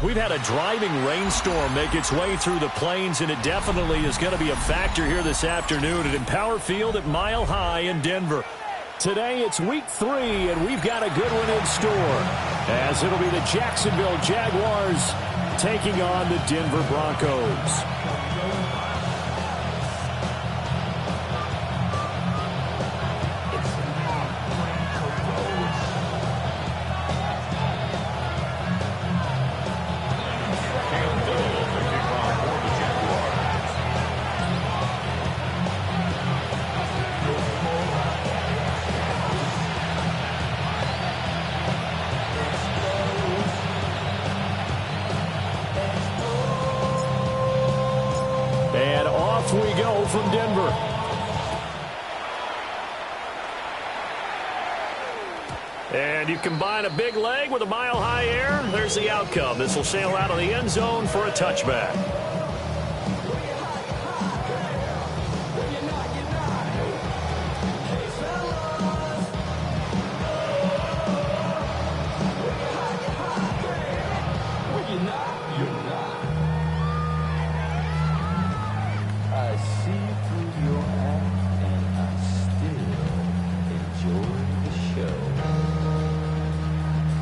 We've had a driving rainstorm make its way through the plains, and it definitely is going to be a factor here this afternoon at Empower Field at Mile High in Denver. Today it's week 3, and we've got a good one in store, as it'll be the Jacksonville Jaguars taking on the Denver Broncos. And off we go from Denver. And you combine a big leg with a mile-high air, there's the outcome. This will sail out of the end zone for a touchback.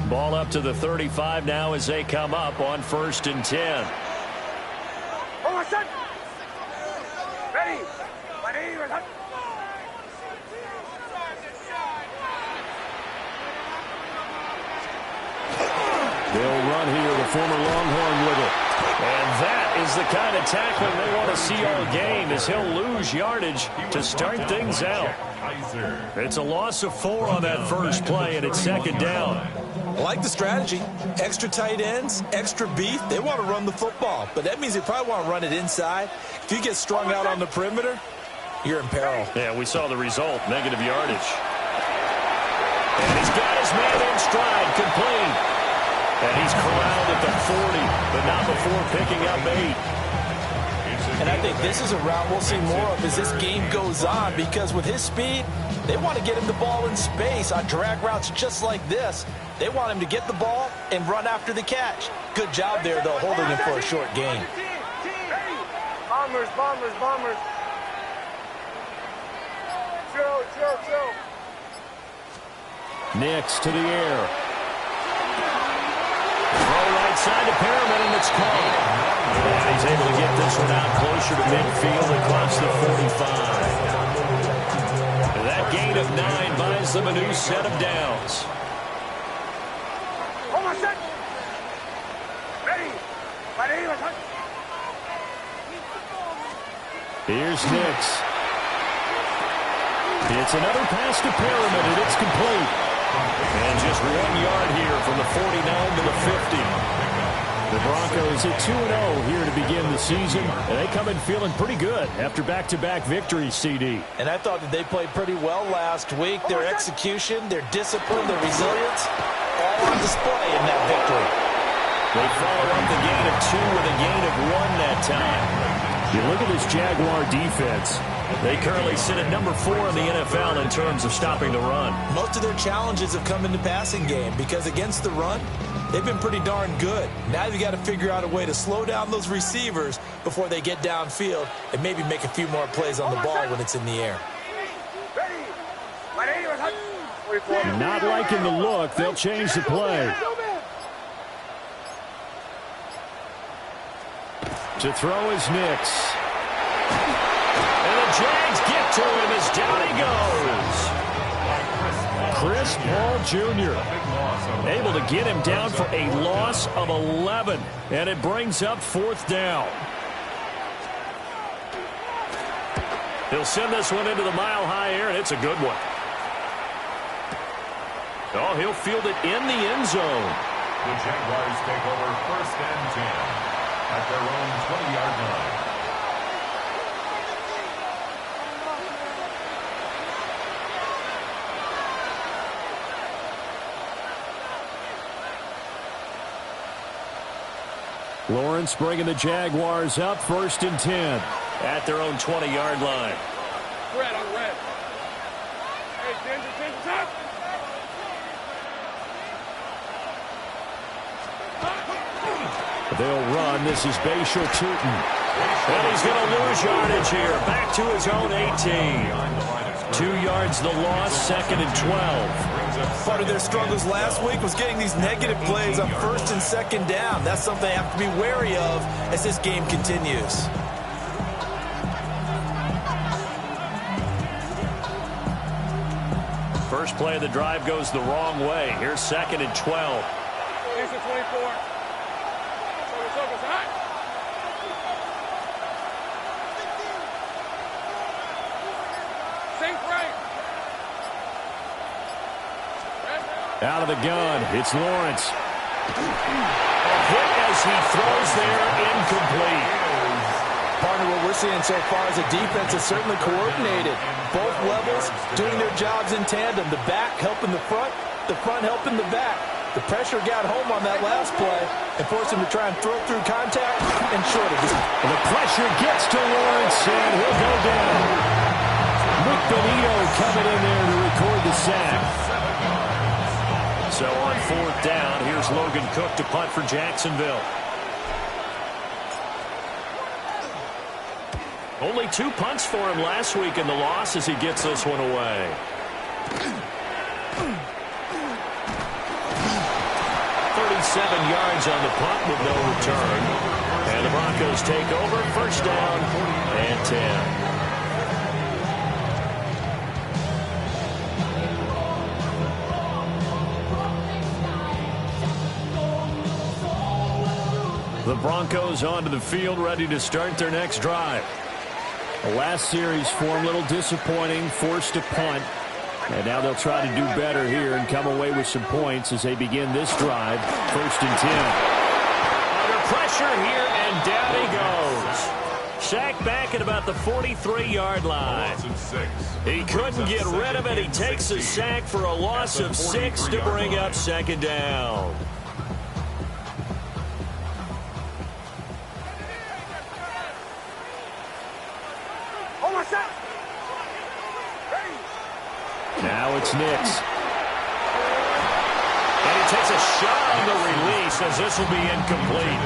Ball up to the 35 now as they come up on 1st and 10. Ready. They'll run here, the former Longhorn with it. And that is the kind of tackling they want to see all game, as he'll lose yardage to start things out. It's a loss of 4 on that first play, and it's 2nd down. I like the strategy. Extra tight ends, extra beef. They want to run the football, but that means they probably want to run it inside. If you get strung out on the perimeter, you're in peril. Yeah, we saw the result, negative yardage. And he's got his man in stride, complete. And he's corralled at the 40, but not before picking up 8. And I think this is a route we'll see more of as this game goes on, because with his speed, they want to get him the ball in space on drag routes just like this. They want him to get the ball and run after the catch. Good job there, though, holding him for a short gain. Bombers. Chill. Nix to the air. Throw right side to Perriman, and it's caught. And he's able to get this one out closer to midfield across the 45. That gain of 9 buys them a new set of downs. Here's Nix. It's another pass to Perriman, and it's complete. And just 1 yard here from the 49 to the 50. The Broncos at 2-0 here to begin the season. And they come in feeling pretty good after back-to-back victories, CD. And I thought that they played pretty well last week. Their execution, their discipline, their resilience, all on display in that victory. They follow up the gain of 2 with a gain of 1 that time. You look at this Jaguar defense. They currently sit at number 4 in the NFL in terms of stopping the run. Most of their challenges have come in the passing game because against the run, they've been pretty darn good. Now you've got to figure out a way to slow down those receivers before they get downfield and maybe make a few more plays on the ball when it's in the air. Not liking the look. They'll change the play. To throw is Nix. And the Jags get to him as down he goes. Chris Paul Jr. able to get him down for a loss of 11. And it brings up 4th down. He'll send this one into the mile-high air, and it's a good one. Oh, he'll field it in the end zone. The Jaguars take over 1st and 10. At their own 20-yard line. Lawrence bringing the Jaguars up 1st and 10 at their own 20-yard line. Red, I'm red. Hey, 10 top. They'll run. This is Bashir Tootin. And he's going to lose yardage here. Back to his own 18. 2 yards the loss, 2nd and 12. Part of their struggles last week was getting these negative plays on 1st and 2nd down. That's something they have to be wary of as this game continues. First play of the drive goes the wrong way. Here's 2nd and 12. Here's the 24. Focus, hot. Sink right. Out of the gun, it's Lawrence. A hit as he throws there, incomplete. Partner, what we're seeing so far is a defense is certainly coordinated. Both levels doing their jobs in tandem. The back helping the front helping the back. The pressure got home on that last play and forced him to try and throw through contact and short it. And the pressure gets to Lawrence, and he'll go down. Nick Benito coming in there to record the sack. So on 4th down, here's Logan Cook to punt for Jacksonville. Only 2 punts for him last week in the loss as he gets this one away. 37 yards on the punt with no return. And the Broncos take over, 1st down and 10. The Broncos onto the field, ready to start their next drive. The last series for them, a little disappointing, forced to punt. And now they'll try to do better here and come away with some points as they begin this drive, 1st and 10. Under pressure here, and down he goes. Sacked back at about the 43-yard line. He couldn't get rid of it. He takes a sack for a loss of 6 to bring up 2nd down. Now it's Nix. And he takes a shot on the release as this will be incomplete.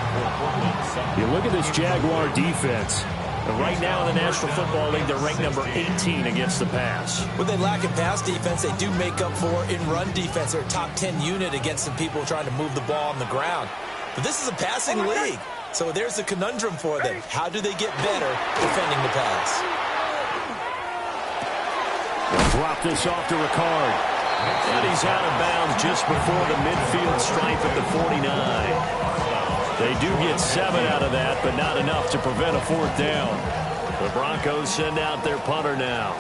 You look at this Jaguar defense. And right now in the National Football League, they're ranked number 18 against the pass. When they lack in pass defense, they do make up for in run defense. They're a top 10 unit against some people trying to move the ball on the ground. But this is a passing league. So there's a conundrum for them. How do they get better defending the pass? They'll drop this off to Ricard. And he's out of bounds just before the midfield stripe at the 49. They do get 7 out of that, but not enough to prevent a 4th down. The Broncos send out their punter now,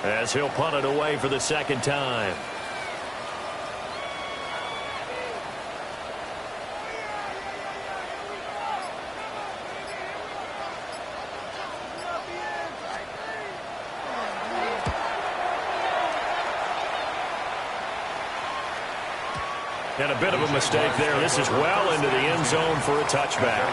as he'll punt it away for the 2nd time. And a bit of a mistake there. This is well into the end zone for a touchback.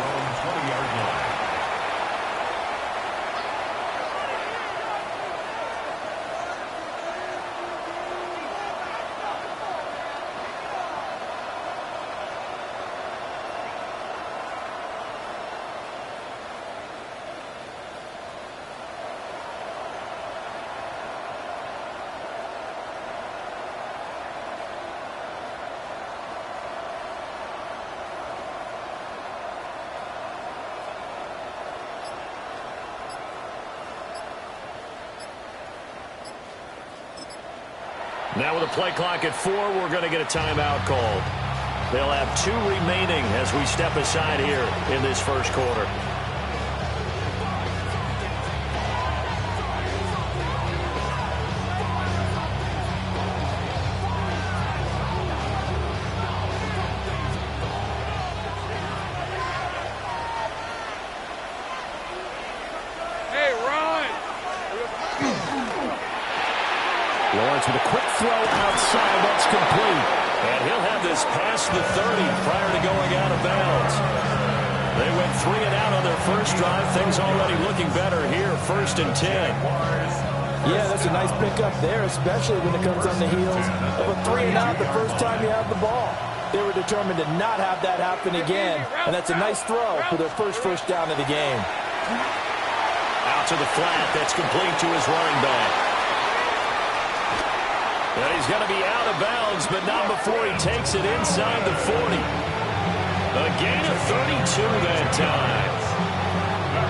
Now with a play clock at 4, we're going to get a timeout called. They'll have 2 remaining as we step aside here in this first quarter. Lawrence with a quick throw outside. That's complete. And he'll have this past the 30 prior to going out of bounds. They went 3 and out on their first drive. Things already looking better here. 1st and 10. Yeah, that's a nice pickup there, especially when it comes on the heels of a 3 and out the first time you have the ball. They were determined to not have that happen again, and that's a nice throw for their first down of the game. Out to the flat. That's complete to his running back. And he's going to be out of bounds, but not before he takes it inside the 40. A gain of 32 that time.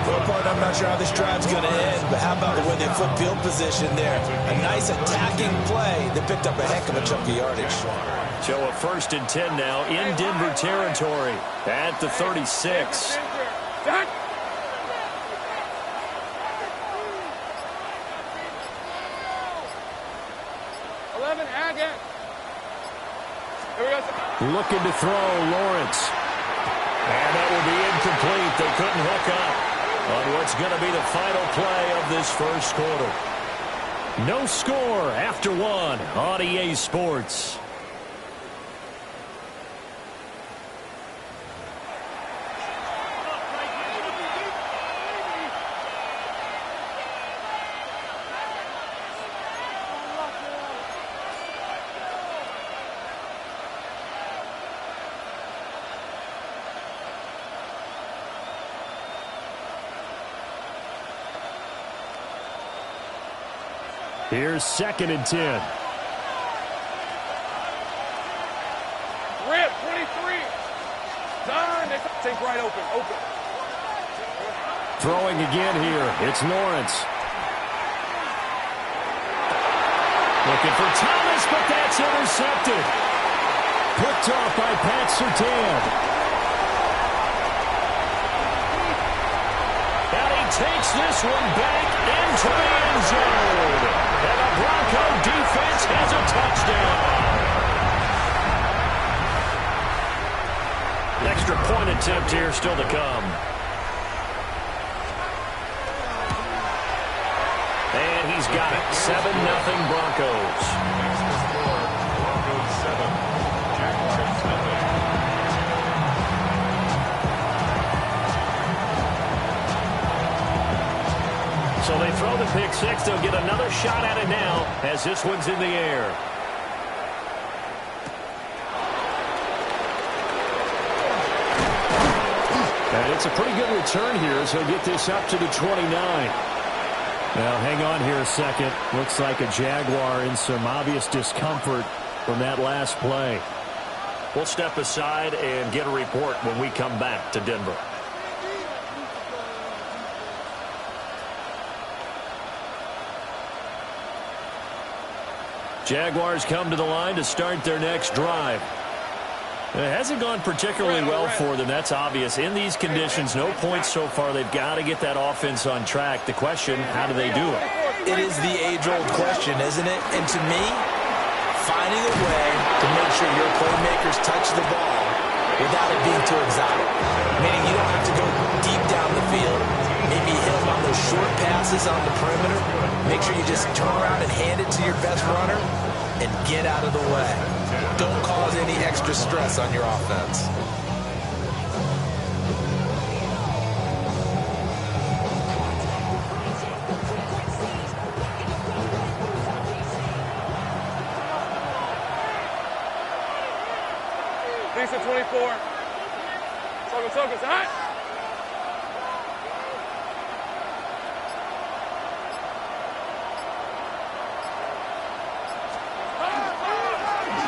Well, partner, I'm not sure how this drive's going to end, but how about the way they flip field position there? A nice attacking play that picked up a heck of a chunk of yardage. So a 1st and 10 now in Denver territory at the 36. 11, again. Here we go. Looking to throw, Lawrence. And that will be incomplete. They couldn't hook up on what's going to be the final play of this first quarter. No score after 1 on EA Sports. Here's 2nd and 10. Rip, 23. Done. Take right open. Throwing again here. It's Lawrence. Looking for Thomas, but that's intercepted. Picked off by Pat Surtain. And he takes this one back into the end zone. And the Bronco defense has a touchdown. The extra point attempt here still to come. And he's got it. 7-0 Broncos. Broncos 7, Jaguars 0. So they throw the pick six. They'll get another shot at it now as this one's in the air. And it's a pretty good return here as he'll get this up to the 29. Now, hang on here a second. Looks like a Jaguar in some obvious discomfort from that last play. We'll step aside and get a report when we come back to Denver. Jaguars come to the line to start their next drive. It hasn't gone particularly well for them. That's obvious. In these conditions, no points so far. They've got to get that offense on track. The question, how do they do it? It is the age-old question, isn't it? And to me, finding a way to make sure your playmakers touch the ball without it being too exotic. Meaning you don't have to go deep down the field. Maybe hit them on those short passes on the perimeter. Make sure you just turn around and hand it to your best runner and get out of the way. Don't cause any extra stress on your offense. Decent 24. Focus, hot.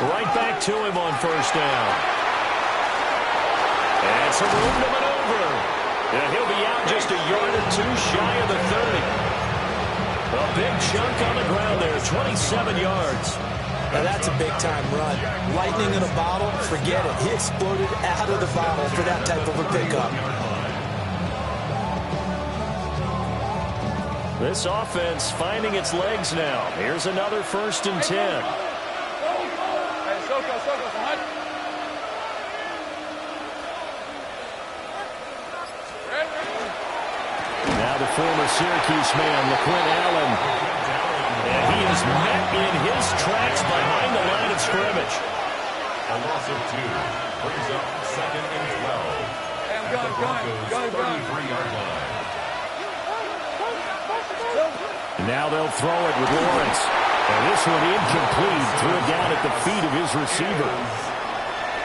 Right back to him on first down. And some room to maneuver. And he'll be out just a yard or two shy of the 30. A big chunk on the ground there, 27 yards. Now that's a big-time run. Lightning in a bottle, forget it. He exploded out of the bottle for that type of a pickup. This offense finding its legs now. Here's another 1st and 10. Now the former Syracuse man, LaQuint Allen. And he is met in his tracks behind the line of scrimmage. A loss of 2 brings up 2nd and 12 at the Broncos 33-yard line. And now they'll throw it with Lawrence. And this one incomplete. Threw it down at the feet of his receiver.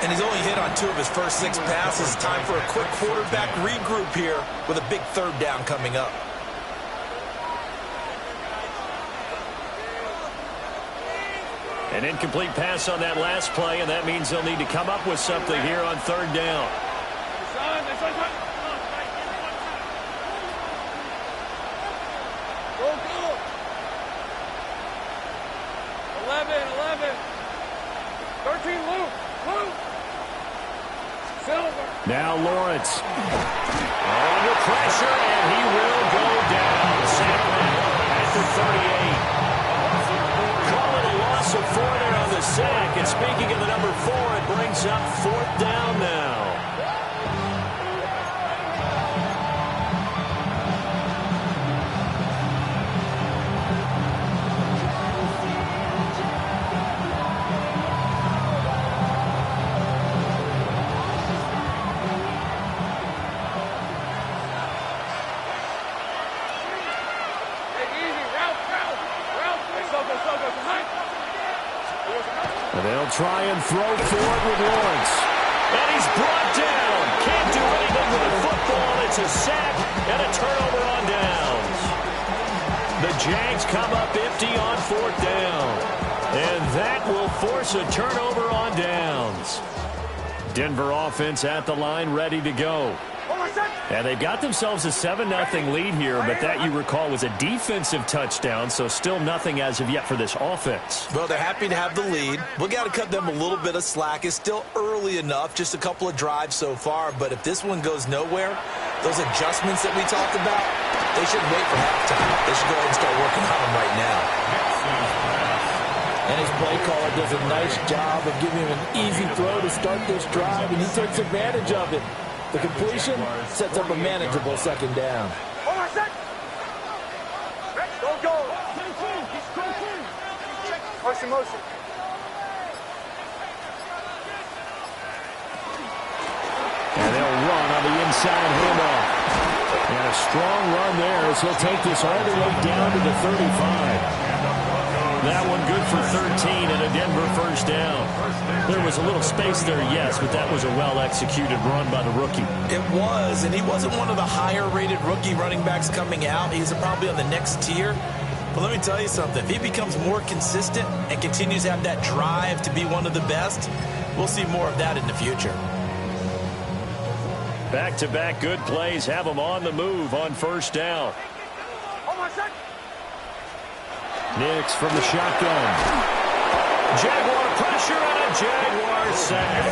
And he's only hit on 2 of his first 6 passes. Time for a quick quarterback regroup here with a big 3rd down coming up. An incomplete pass on that last play, and that means they'll need to come up with something here on 3rd down. Go, go. 11. 13, Luke. Silver. Now Lawrence. Under pressure, and he will go down. Sacked at the 38. Call it a loss of 4 there on the sack. And speaking of the number 4, it brings up 4th down now. They'll try and throw forward with Lawrence. And he's brought down. Can't do anything with the football. It's a sack and a turnover on downs. The Jags come up empty on 4th down. And that will force a turnover on downs. Denver offense at the line, ready to go. And they've got themselves a 7-0 lead here, but that, you recall, was a defensive touchdown, so still nothing as of yet for this offense. Well, they're happy to have the lead. We've got to cut them a little bit of slack. It's still early enough, just a couple of drives so far, but if this one goes nowhere, those adjustments that we talked about, they shouldn't wait for halftime. They should go ahead and start working on them right now. And his play caller does a nice job of giving him an easy throw to start this drive, and he takes advantage of it. The completion sets up a manageable 2nd down. Go. Motion. And they'll run on the inside handoff. And a strong run there as he'll take this all the way down to the 35. That one good for 13 and a Denver 1st down. There was a little space there, yes, but that was a well-executed run by the rookie. It was, and he wasn't one of the higher-rated rookie running backs coming out. He's probably on the next tier. But let me tell you something. If he becomes more consistent and continues to have that drive to be one of the best, we'll see more of that in the future. Back-to-back good plays have him on the move on 1st down. Nix from the shotgun. Jaguar pressure and a Jaguar sack.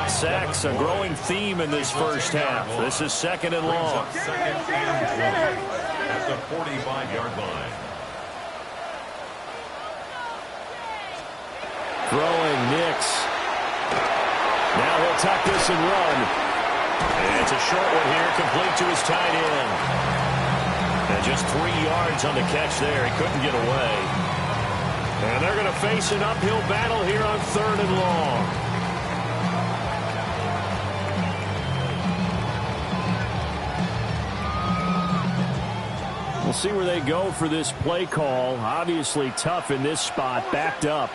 Sacks a growing theme in this 1st half. This is 2nd and long. 2nd and 20 at the 45-yard line. Throwing Nix. Now he'll tuck this and run. And it's a short one here, complete to his tight end. And just 3 yards on the catch there. He couldn't get away. And they're going to face an uphill battle here on 3rd and long. We'll see where they go for this play call. Obviously tough in this spot, backed up.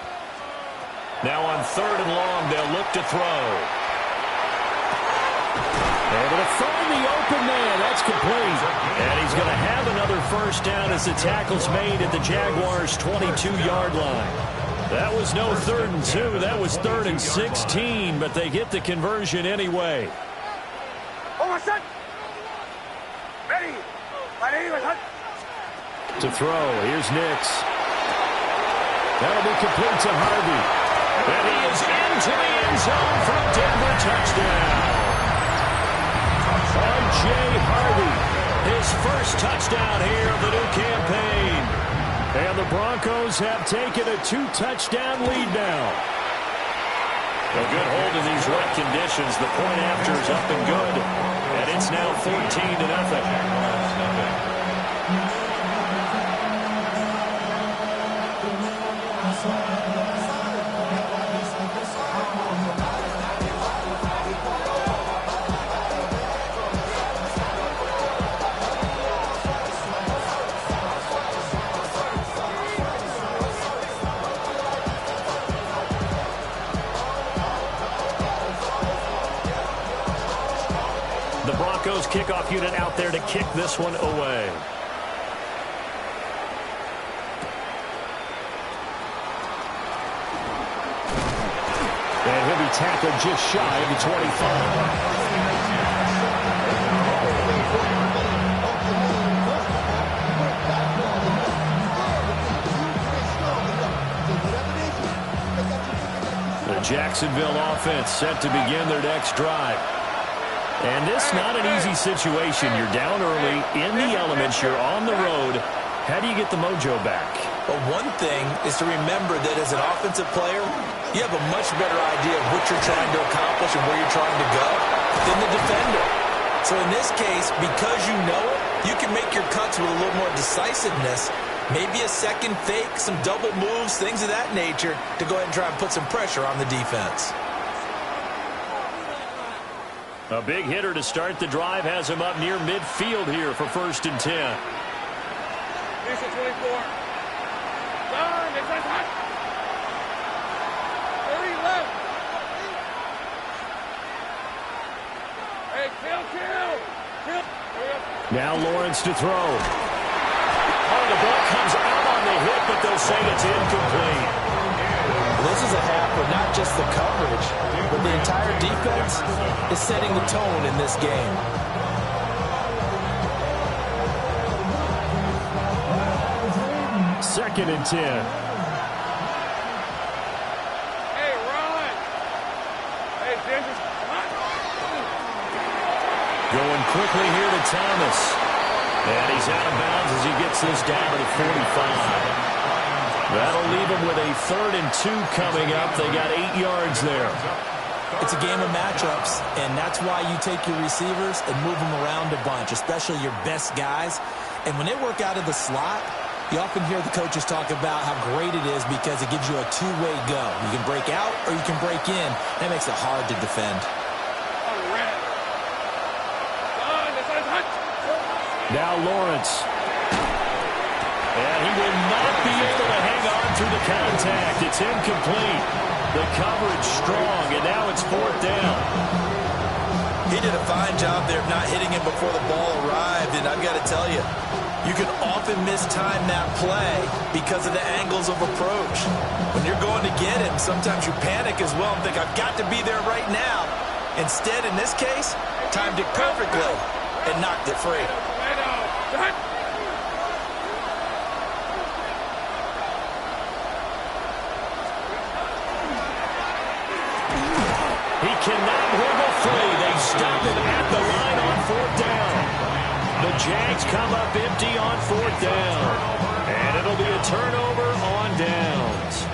Now on 3rd and long, they'll look to throw. Able to find the open man. That's complete. And he's going to have another 1st down as the tackle's made at the Jaguars' 22-yard line. That was no 3rd and 2. That was 3rd and 16, but they get the conversion anyway. To throw, here's Nix. That'll be complete to Harvey. And he is into the end zone from Denver. Touchdown. Jay Harvey, his 1st touchdown here of the new campaign. And the Broncos have taken a 2-touchdown lead now. A good hold in these wet conditions. The point after is up and good. And it's now 14-0. Broncos kickoff unit out there to kick this one away. And he'll be tackled just shy of the 25. The Jacksonville offense set to begin their next drive. And this not an easy situation. You're down early, in the elements, you're on the road. How do you get the mojo back? Well, one thing is to remember that as an offensive player, you have a much better idea of what you're trying to accomplish and where you're trying to go than the defender. So in this case, because you know it, you can make your cuts with a little more decisiveness. Maybe a second fake, some double moves, things of that nature to go ahead and try and put some pressure on the defense. A big hitter to start the drive has him up near midfield here for 1st and 10. Here's the 24. Done. It's a touch. 30 left. Hey, kill. Now Lawrence to throw. Oh, the ball comes out on the hit, but they'll say it's incomplete. This is a half where not just the coverage, but the entire defense is setting the tone in this game. 2nd and 10. Hey, run. Hey, Denver. Going quickly here to Thomas. And he's out of bounds as he gets this down to the 45. That'll leave him with a 3rd and 2 coming up. They got 8 yards there. It's a game of matchups, and that's why you take your receivers and move them around a bunch, especially your best guys. And when they work out of the slot, you often hear the coaches talk about how great it is because it gives you a two-way go. You can break out or you can break in. That makes it hard to defend. Now Lawrence. And he will not be able to hang on through the contact. It's incomplete. The coverage strong, and now it's 4th down. He did a fine job there of not hitting him before the ball arrived, and I've got to tell you, you can often mistime that play because of the angles of approach. When you're going to get him, sometimes you panic as well and think, I've got to be there right now. Instead, in this case, timed it perfectly and knocked it free. He cannot wiggle free. They stop him at the line on 4th down. The Jags come up empty on 4th down. And it'll be a turnover on downs.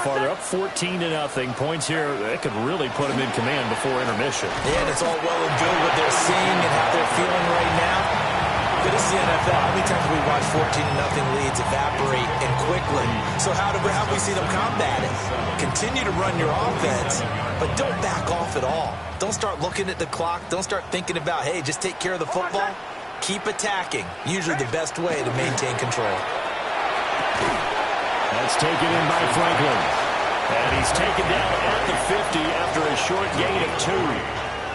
Farther up 14-0. Points here, that could really put them in command before intermission. Yeah, and it's all well and good what they're seeing and how they're feeling right now. But this is the NFL. How many times have we watched 14-0 leads evaporate and quickly? So how do we see them combat it? Continue to run your offense, but don't back off at all. Don't start looking at the clock. Don't start thinking about, hey, just take care of the football. Keep attacking. Usually the best way to maintain control. That's taken in by Franklin. And he's taken down at the 50 after a short gain of 2.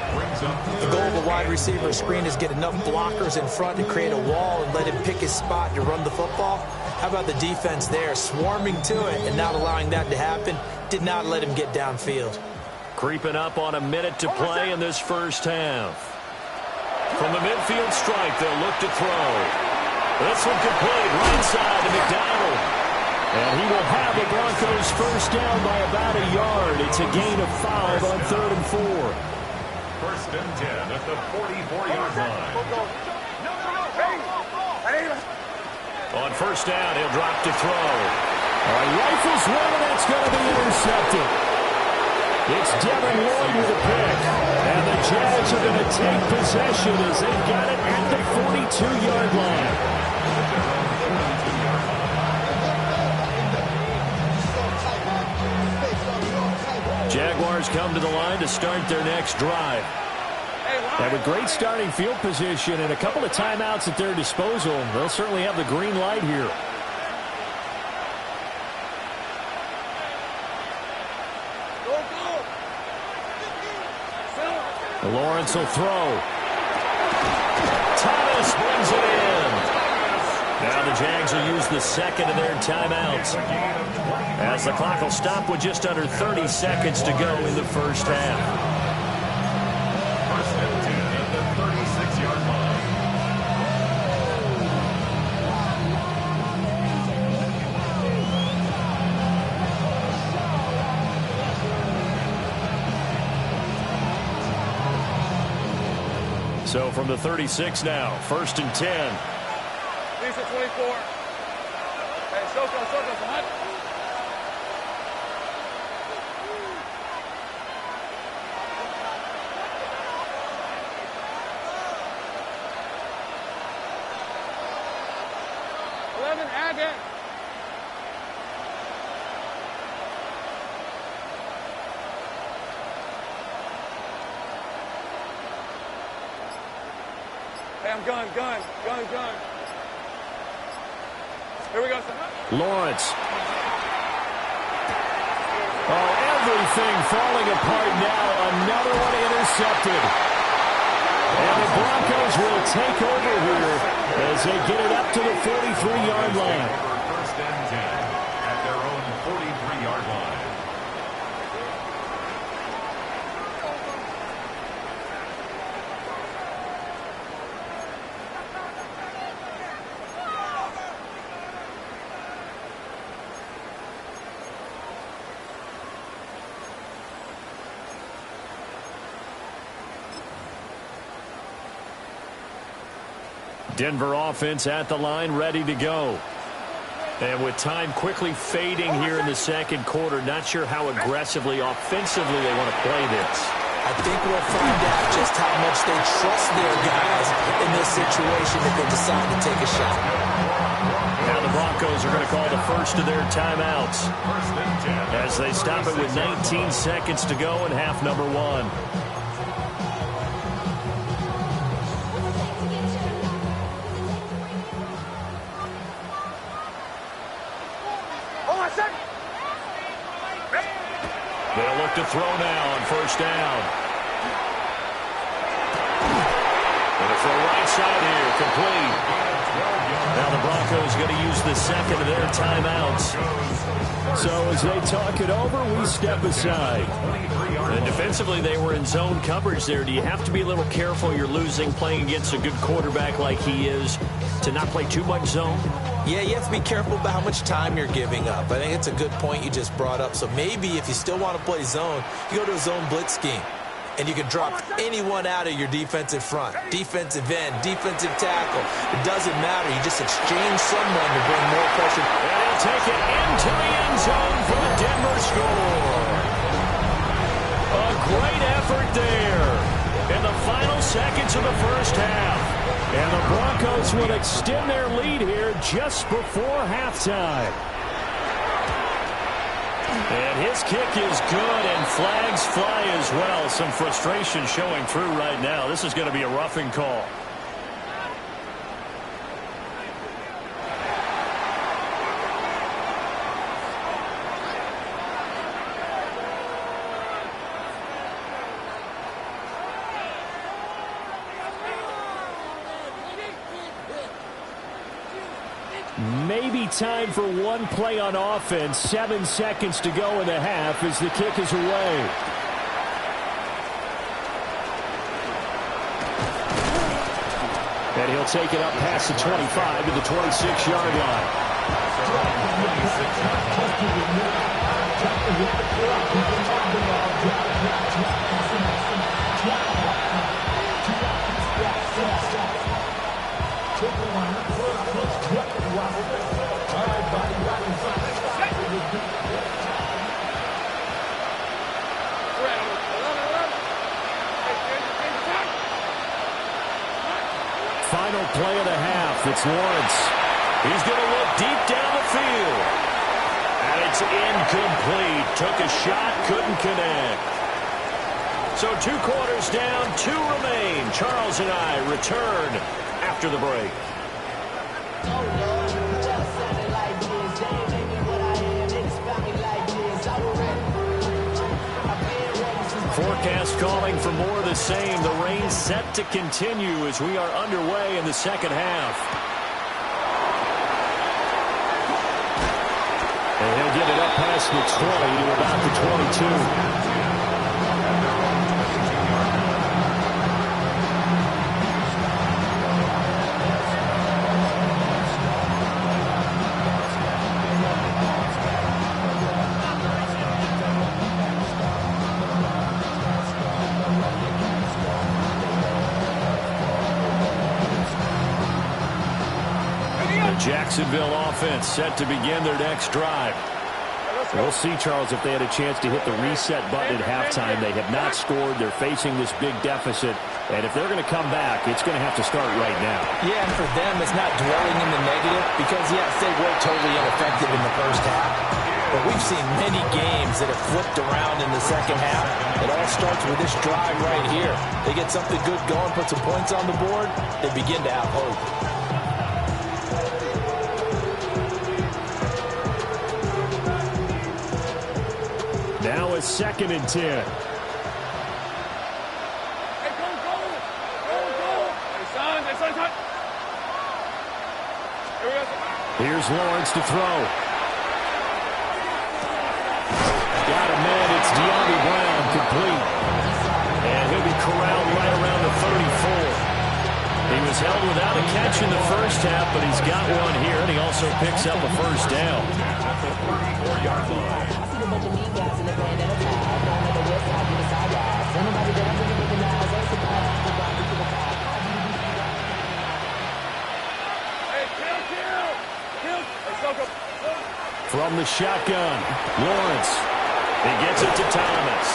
The goal of a wide receiver screen is get enough blockers in front to create a wall and let him pick his spot to run the football. How about the defense there, swarming to it and not allowing that to happen? Did not let him get downfield. Creeping up on a minute to play in this first half. From the midfield stripe, they'll look to throw. This one complete, right side to McDonald. And he will have the Broncos first down by about a yard. It's a gain of 5 on 3rd and 4. 1st and 10 at the 44-yard line. On 1st down, he'll drop to throw. Rifles one, and that's going to be intercepted. It's Devin Lloyd with a pick. And the Jags are going to take possession as they've got it at the 42-yard line. Jaguars come to the line to start their next drive. And with great starting field position and a couple of timeouts at their disposal, they'll certainly have the green light here. Lawrence will throw. Thomas brings it in. Now the Jags will use the second of their timeouts, as the clock will stop with just under 30 seconds to go in the first half. First and 10 at the 36-yard line. So from the 36 now, first and 10. These are 24. Hey, circle, hunt. Agate. Hey, I'm gun. Here we go, son. Lawrence. Oh, everything falling apart now. Another one intercepted. And the Broncos will take over here as they get it up to the 43-yard line. First and 10 at their own 43-yard line. Denver offense at the line, ready to go. And with time quickly fading here in the second quarter, not sure how aggressively, offensively they want to play this. I think we'll find out just how much they trust their guys in this situation if they decide to take a shot. Now the Broncos are going to call the first of their timeouts First and 10 as they stop it with 19 seconds to go in half number one. They'll look to throw now on first down. And a throw right side here, complete. Now the Broncos going to use the second of their timeouts. So as they talk it over, we step aside. And defensively, they were in zone coverage there. Do you have to be a little careful? You're losing playing against a good quarterback like he is to not play too much zone? Yeah, you have to be careful about how much time you're giving up. I think it's a good point you just brought up. So maybe if you still want to play zone, you go to a zone blitz scheme. And you can drop anyone out of your defensive front. Defensive end, defensive tackle. It doesn't matter. You just exchange someone to bring more pressure. And he'll take it into the end zone for the Denver score. A great effort there in the final seconds of the first half. And the Broncos will extend their lead here just before halftime. And his kick is good, and flags fly as well. Some frustration showing through right now. This is going to be a roughing call. Maybe time for one play on offense. 7 seconds to go in the half as the kick is away. And he'll take it up past the 25 to the 26-yard line. Final play of the half. It's Lawrence. He's going to look deep down the field. And it's incomplete. Took a shot, couldn't connect. So 2 quarters down, 2 remain. Charles and I return after the break. forecast calling for more of the same. The rain set to continue as we are underway in the second half. And he'll get it up past the 20 to about the 22. Jacksonville offense set to begin their next drive. We'll see, Charles, if they had a chance to hit the reset button at halftime. They have not scored. They're facing this big deficit. And if they're going to come back, it's going to have to start right now. Yeah, and for them, it's not dwelling in the negative because, yes, they were totally ineffective in the first half. But we've seen many games that have flipped around in the second half. It all starts with this drive right here. They get something good going, put some points on the board, they begin to have hope. Now a 2nd and 10. Hey, go. Hey, son. Here we go. Here's Lawrence to throw. Got a man. It's De'Ami Brown, complete. And he'll be corralled right around the 34. He was held without a catch in the first half, but he's got one here, and he also picks up a first down. At the 34-yard line. From the shotgun, Lawrence. He gets it to Thomas.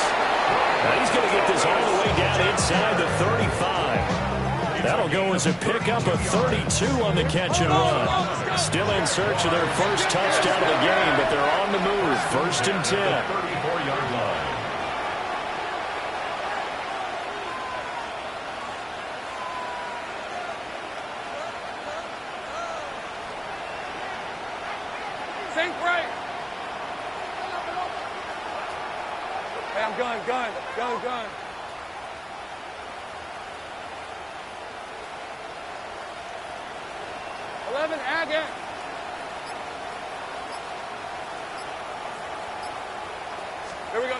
Now he's going to get this all the way down inside the 35. That'll go as a pickup of 32 on the catch and run. Still in search of their first touchdown of the game, but they're on the move. 1st and 10. 34-yard line. Think right. Hey, I'm gun. 11, Agate. Here we go.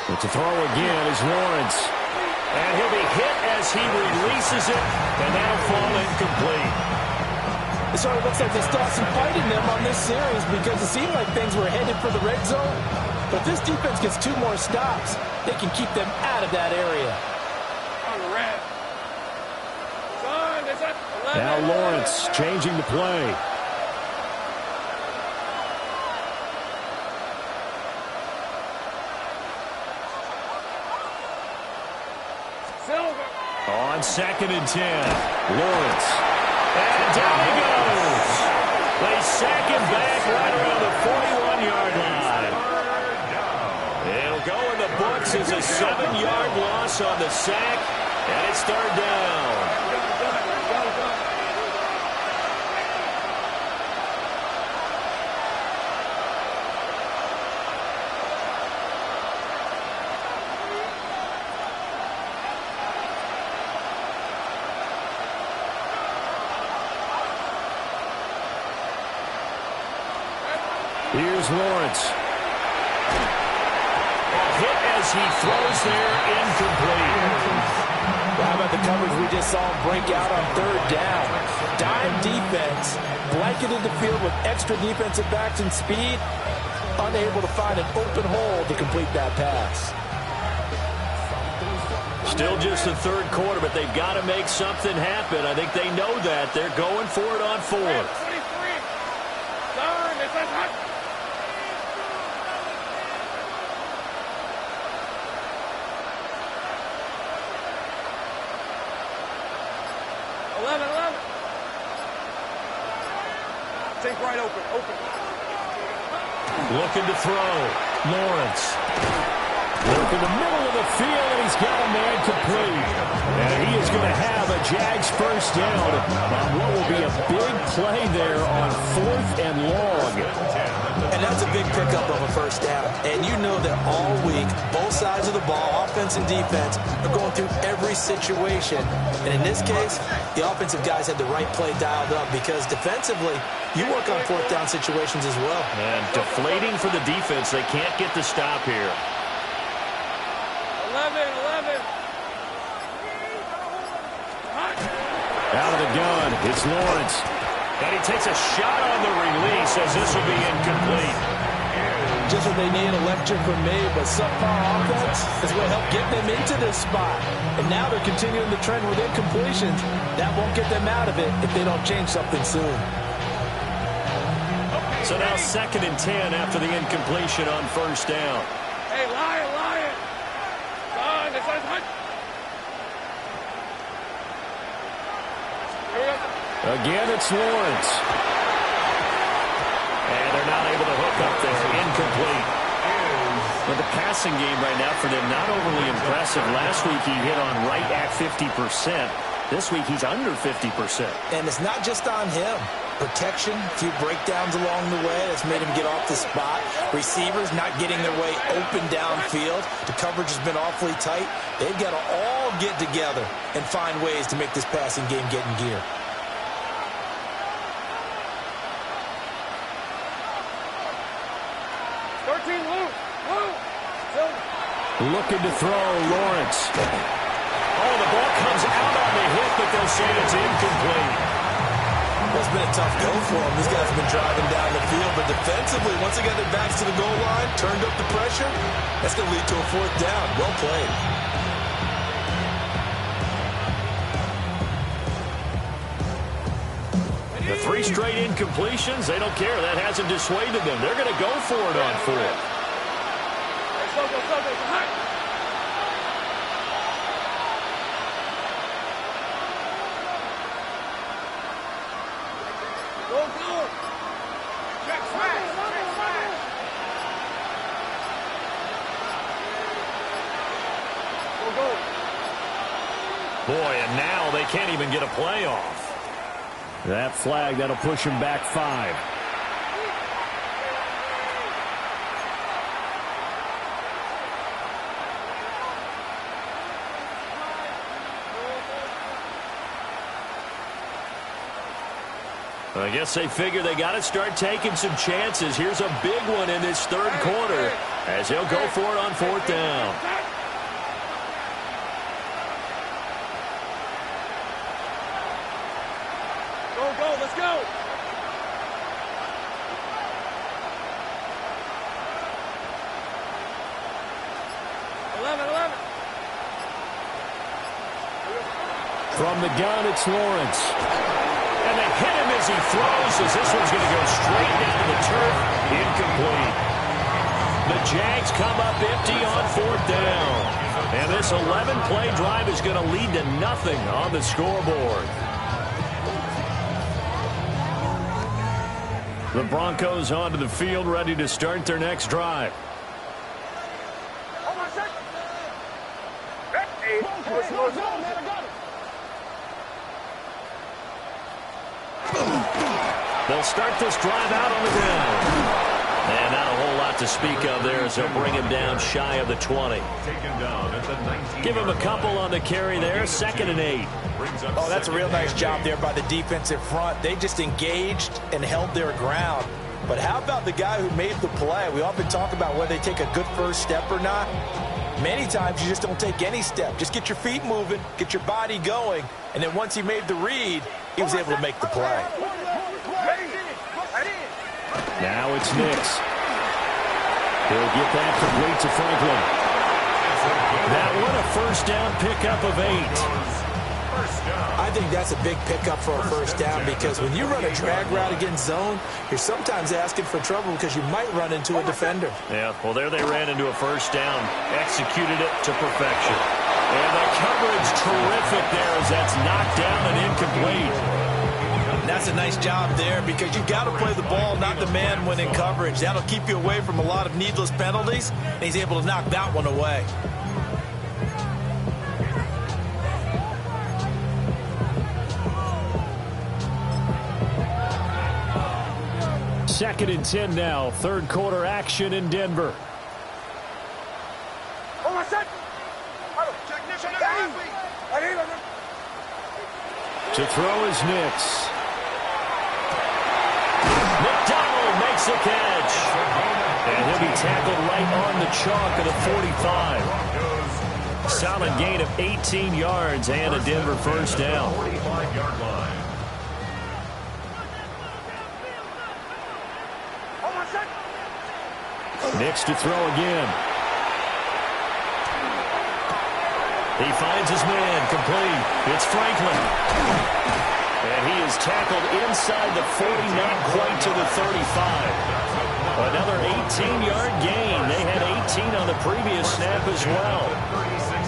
But to throw again is Lawrence. And he'll be hit as he releases it, and that'll fall incomplete. It sort of looks like they still have some fight in them on this series because it seemed like things were headed for the red zone. But if this defense gets 2 more stops, they can keep them out of that area. On the red. Son, it's at 11. Now Lawrence changing the play. Silver. On 2nd and 10, Lawrence. And down he goes. They sack him back right around the 41-yard line. It'll go in the books as a 7-yard loss on the sack, and it's 3rd down. Here's Lawrence. Hit as he throws there, incomplete. How about the coverage we just saw him break out on 3rd down? Dime defense, blanketed the field with extra defensive backs and speed, unable to find an open hole to complete that pass. Still just the 3rd quarter, but they've got to make something happen. I think they know that. They're going for it on 4th. 23. Son, it's at hot. Think right open. Looking to throw. Lawrence. Look in the middle of the field, and he's got a man complete. And he is going to have a Jags first down on what will be a big play there on 4th and long. And that's a big pickup of a first down. And you know that all week, both sides of the ball, offense and defense, are going through every situation. And in this case, the offensive guys had the right play dialed up because defensively, you work on fourth down situations as well. And deflating for the defense. They can't get the stop here. 11. Out of the gun, it's Lawrence. And he takes a shot on the release as this will be incomplete. Just what they need, a lecture from me, but subpar offense is what helped get them into this spot. And now they're continuing the trend with incompletions. That won't get them out of it if they don't change something soon. So now 2nd and 10 after the incompletion on first down. Hey, Lion. Again, it's Lawrence. And they're not able to hook up there. Incomplete. But the passing game right now for them, not overly impressive. Last week he hit on right at 50%. This week he's under 50%. And it's not just on him. Protection, a few breakdowns along the way. That's made him get off the spot. Receivers not getting their way open downfield. The coverage has been awfully tight. They've got to all get together and find ways to make this passing game get in gear. Looking to throw, Lawrence. Oh, the ball comes out on the hit, but they'll say it's incomplete. Well, it's been a tough go for them. These guys have been driving down the field, but defensively, once they got their backs to the goal line, turned up the pressure, that's going to lead to a fourth down. Well played. The 3 straight incompletions, they don't care. That hasn't dissuaded them. They're going to go for it on 4th. Boy, and now they can't even get a play off. That flag, that'll push him back 5. I guess they figure they got to start taking some chances. Here's a big one in this 3rd quarter as they'll go for it on 4th down. Let's go. From the gun, it's Lawrence. And they hit him as he throws, as this one's going to go straight down to the turf. Incomplete. The Jags come up empty on 4th down. And this 11-play drive is going to lead to nothing on the scoreboard. The Broncos onto the field, ready to start their next drive. They'll start this drive out on the ground. And not a whole lot to speak of there as they'll bring him down shy of the 20. Give him a couple on the carry there, 2nd and 8. Oh, that's a real nice job there by the defensive front. They just engaged and held their ground. But how about the guy who made the play? We often talk about whether they take a good first step or not. Many times you just don't take any step. Just get your feet moving, get your body going, and then once he made the read, he was able to make the play. Now it's Nix. He'll get that complete to Franklin. That one a first down pickup of 8. I think that's a big pickup for a first down because when you run a drag route against zone, you're sometimes asking for trouble because you might run into a defender. Yeah, well, there they ran into a first down. Executed it to perfection. And the coverage terrific there as that's knocked down and incomplete. And that's a nice job there because you've got to play the ball, not the man when in coverage. That'll keep you away from a lot of needless penalties, and he's able to knock that one away. 2nd and 10 now. Third quarter action in Denver. To throw is Nix. McDonald makes the catch. And he'll be tackled right on the chalk of the 45. Solid gain of 18 yards and a Denver first down. 45-yard line. Nix to throw again. He finds his man, complete. It's Franklin. And he is tackled inside the 40, not quite to the 35. Another 18-yard gain. They had 18 on the previous snap as well.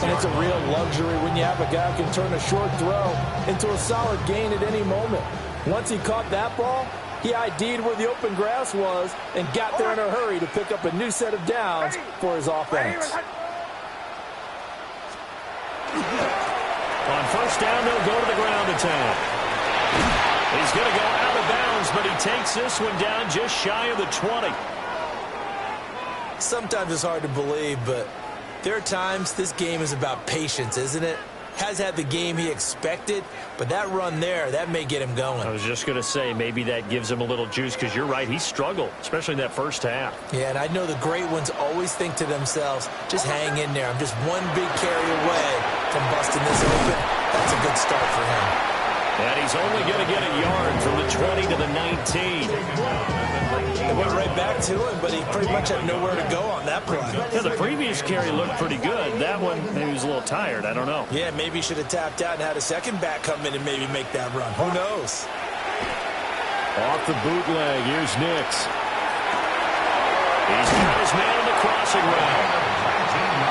And it's a real luxury when you have a guy who can turn a short throw into a solid gain at any moment. Once he caught that ball, he ID'd where the open grass was and got there in a hurry to pick up a new set of downs for his offense. On first down, they'll go to the ground attack. He's going to go out of bounds, but he takes this one down just shy of the 20. Sometimes it's hard to believe, but there are times this game is about patience, isn't it? Has had the game he expected, but that run there, that may get him going. I was just going to say, maybe that gives him a little juice, because you're right, he struggled, especially in that first half. Yeah, and I know the great ones always think to themselves, just hang in there. I'm just one big carry away from busting this open. That's a good start for him. And he's only going to get a yard from the 20 to the 19. It went right back to him, but he pretty much had nowhere to go on that play. Yeah, the previous carry looked pretty good. That one, maybe he was a little tired. I don't know. Yeah, maybe he should have tapped out and had a second back come in and maybe make that run. Who knows? Off the bootleg, here's Nix. He's got his man on the crossing route.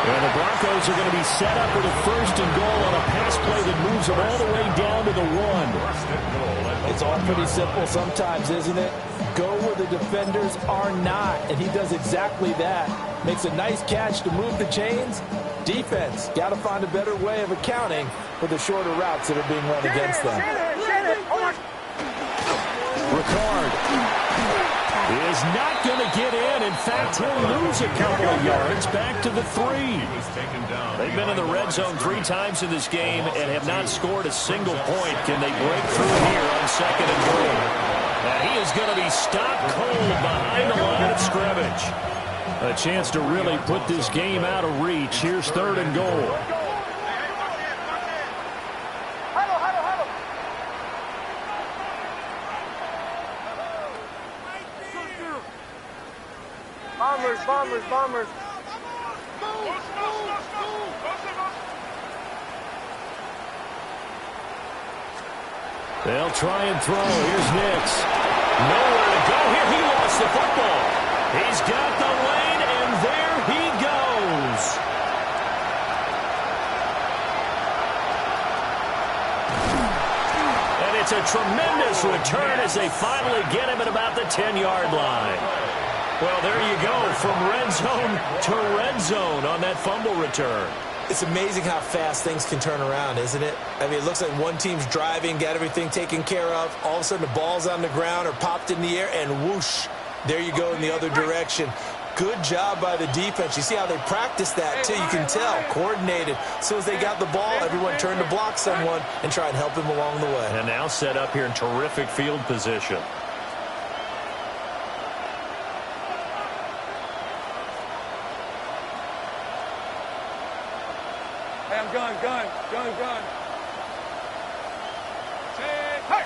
And the Broncos are going to be set up with a first and goal on a pass play that moves them all the way down to the 1. It's all pretty simple sometimes, isn't it? Go where the defenders are not, and he does exactly that. Makes a nice catch to move the chains. Defense, got to find a better way of accounting for the shorter routes that are being run against them. Ricard is not going to get in. In fact, he'll lose a couple of yards back to the 3. They've been in the red zone 3 times in this game and have not scored a single point. Can they break through here on second and goal? Now he is going to be stopped cold behind the line of scrimmage. A chance to really put this game out of reach. Here's third and goal. Bombers. They'll try and throw. Here's Nix. Nowhere to go here. He lost the football. He's got the lane, and there he goes. And it's a tremendous return as they finally get him at about the 10-yard line. Well, there you go, from red zone to red zone on that fumble return. It's amazing how fast things can turn around, isn't it? I mean, it looks like one team's driving, got everything taken care of. All of a sudden, the ball's on the ground or popped in the air, and whoosh, there you go in the other direction. Good job by the defense. You see how they practice that, too. You can tell, coordinated. As soon as they got the ball, everyone turned to block someone and try and help him along the way. And now set up here in terrific field position. Hey, I'm gun. Hey!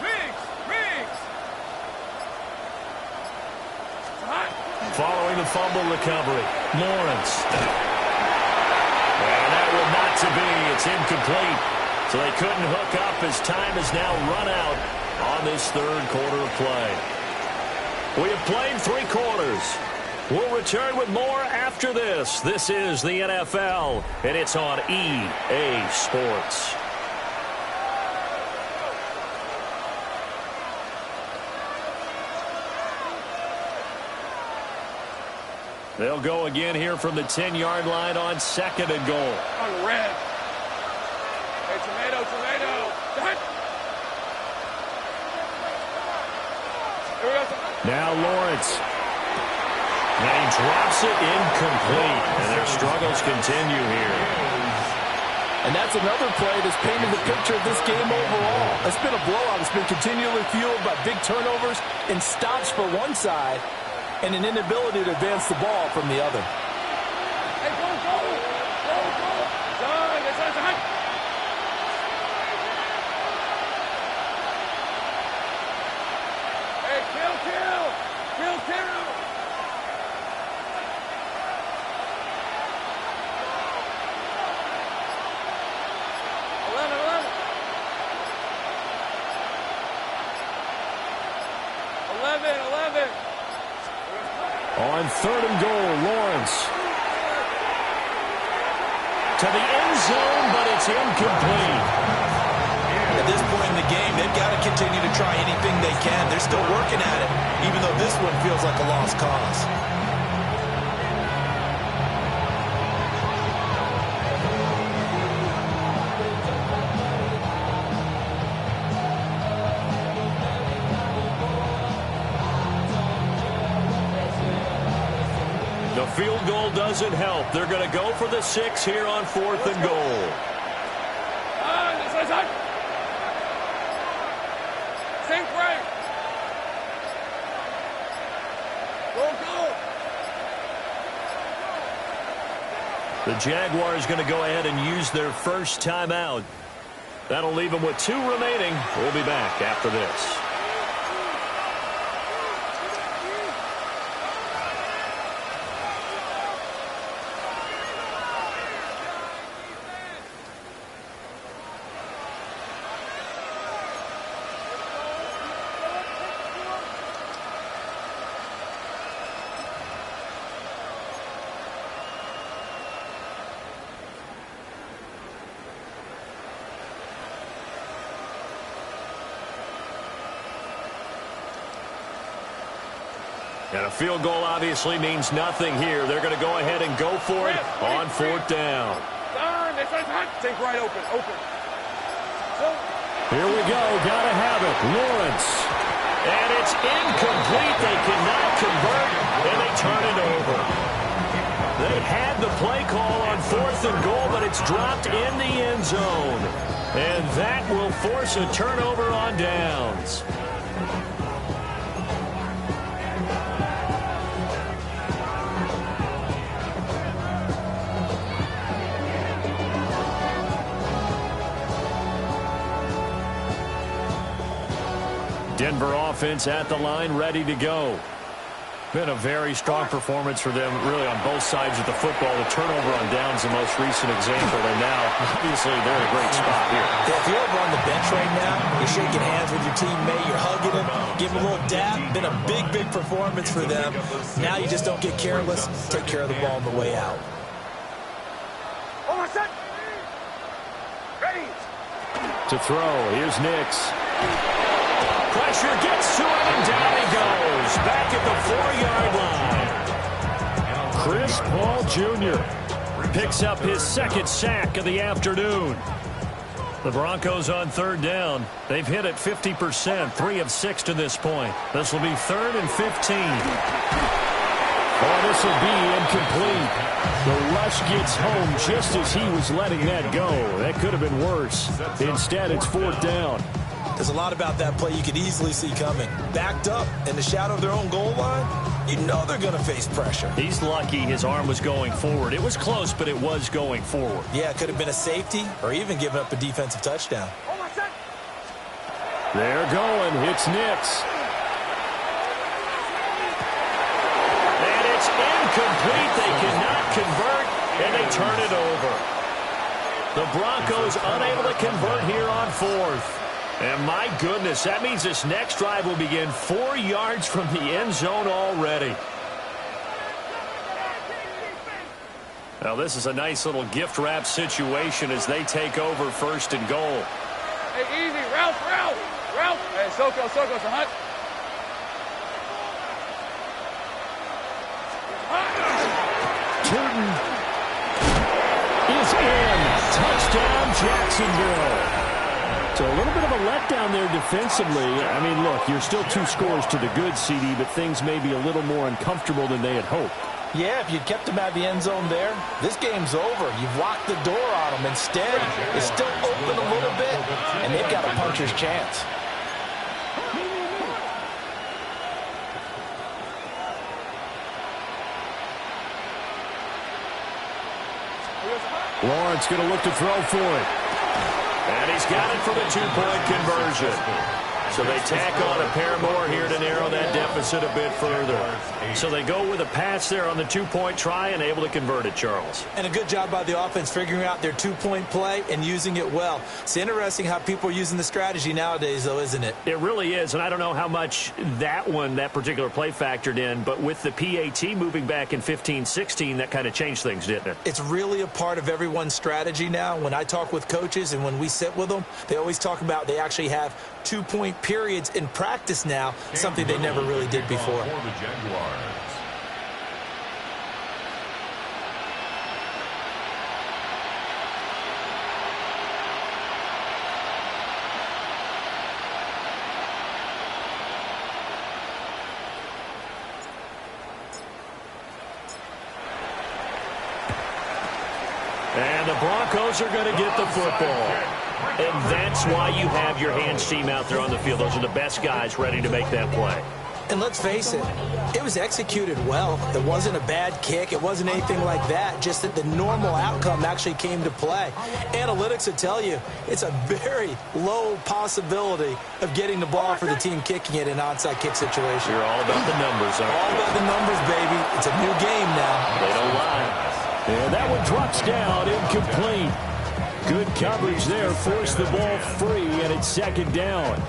Riggs! Following the fumble recovery, Lawrence. And that will not to be. It's incomplete. So they couldn't hook up as time has now run out on this third quarter of play. We have played 3 quarters. We'll return with more after this. This is the NFL, and it's on EA Sports. They'll go again here from the 10-yard line on second and goal. On red. Hey, tomato. Now Lawrence. And he drops it incomplete. And their struggles continue here. And that's another play that's painted the picture of this game overall. It's been a blowout. It's been continually fueled by big turnovers and stops for one side and an inability to advance the ball from the other. Hey, go, go! Go, go! Done! It's on. Hey, kill! Kill! 11. On 3rd and goal, Lawrence. To the end zone, but it's incomplete. At this point in the game, they've got to continue to try anything they can. They're still working at it, even though this one feels like a lost cause. The field goal doesn't help. They're going to go for the 6 here on 4th and goal. Sink right. Go. The Jaguars going to go ahead and use their first timeout. That'll leave them with 2 remaining. We'll be back after this. And a field goal obviously means nothing here. They're going to go ahead and go for it on 4th down. Sink right open. Here we go. Got to have it. Lawrence. And it's incomplete. They cannot convert, and they turn it over. They had the play call on 4th and goal, but it's dropped in the end zone. And that will force a turnover on downs. Denver offense at the line, ready to go. Been a very strong performance for them, really, on both sides of the football. The turnover on downs, the most recent example, and now, obviously, they're in a great spot here. If you're over on the bench right now, you're shaking hands with your teammate, you're hugging him, giving him a little dap. Been a big performance for them. Now you just don't get careless. Take care of the ball on the way out. Ready. To throw, here's Nix. Pressure gets to him, and down he goes. Back at the 4-yard line. Chris Paul Jr. picks up his 2nd sack of the afternoon. The Broncos on 3rd down. They've hit it 50%, 3 of 6 to this point. This will be 3rd and 15. Oh, this will be incomplete. The rush gets home just as he was letting that go. That could have been worse. Instead, it's 4th down. There's a lot about that play you could easily see coming. Backed up in the shadow of their own goal line, you know they're going to face pressure. He's lucky his arm was going forward. It was close, but it was going forward. Yeah, it could have been a safety or even given up a defensive touchdown. They're going. It's Nix. And it's incomplete. They cannot convert, and they turn it over. The Broncos unable to convert here on 4th. And my goodness, that means this next drive will begin 4 yards from the end zone already. Now, this is a nice little gift wrap situation as they take over 1st and goal. Hey, easy. Ralph. Hey, Soko, it's a hunt. Turton is in. Touchdown, Jacksonville. So a little bit of a letdown there defensively. I mean, look, you're still 2 scores to the good, CD, but things may be a little more uncomfortable than they had hoped. Yeah, if you'd kept them out of the end zone there, this game's over. You've locked the door on them. Instead, it's still open a little bit, and they've got a puncher's chance. Lawrence going to look to throw for it. And he's got it for the 2-point conversion. So they tack on a pair more here to narrow that deficit a bit further. So they go with a pass there on the 2-point try and able to convert it, Charles. And a good job by the offense figuring out their 2-point play and using it well. It's interesting how people are using the strategy nowadays, though, isn't it? It really is, and I don't know how much that particular play factored in, but with the PAT moving back in 15-16, that kind of changed things, didn't it? It's really a part of everyone's strategy now. When I talk with coaches and when we sit with them, they always talk about they actually have 2-point periods in practice now, something they never really did before. And the Broncos are going to get the football. And that's why you have your hands team out there on the field. Those are the best guys ready to make that play. And let's face it, it was executed well. It wasn't a bad kick. It wasn't anything like that. Just that the normal outcome actually came to play. Analytics will tell you it's a very low possibility of getting the ball for the team kicking it in an onside kick situation. You're all about the numbers, aren't you? All about the numbers, baby. It's a new game now. They don't lie. And that one drops down, incomplete. Good coverage there, forced the ball free, and it's 2nd down.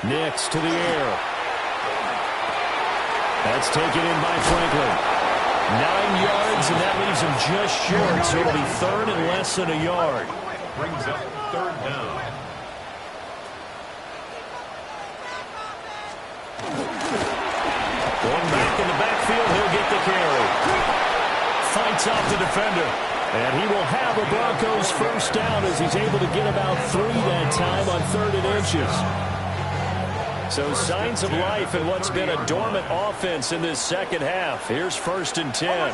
Nix to the air. That's taken in by Franklin. 9 yards, and that leaves him just short, so it'll be 3rd and less than a yard. Brings up 3rd down. Going back in the backfield, he'll get the carry. Fights off the defender. And he will have a Broncos 1st down as he's able to get about 3 that time on 3rd and inches. So signs of life in what's been a dormant offense in this 2nd half. Here's 1st and 10.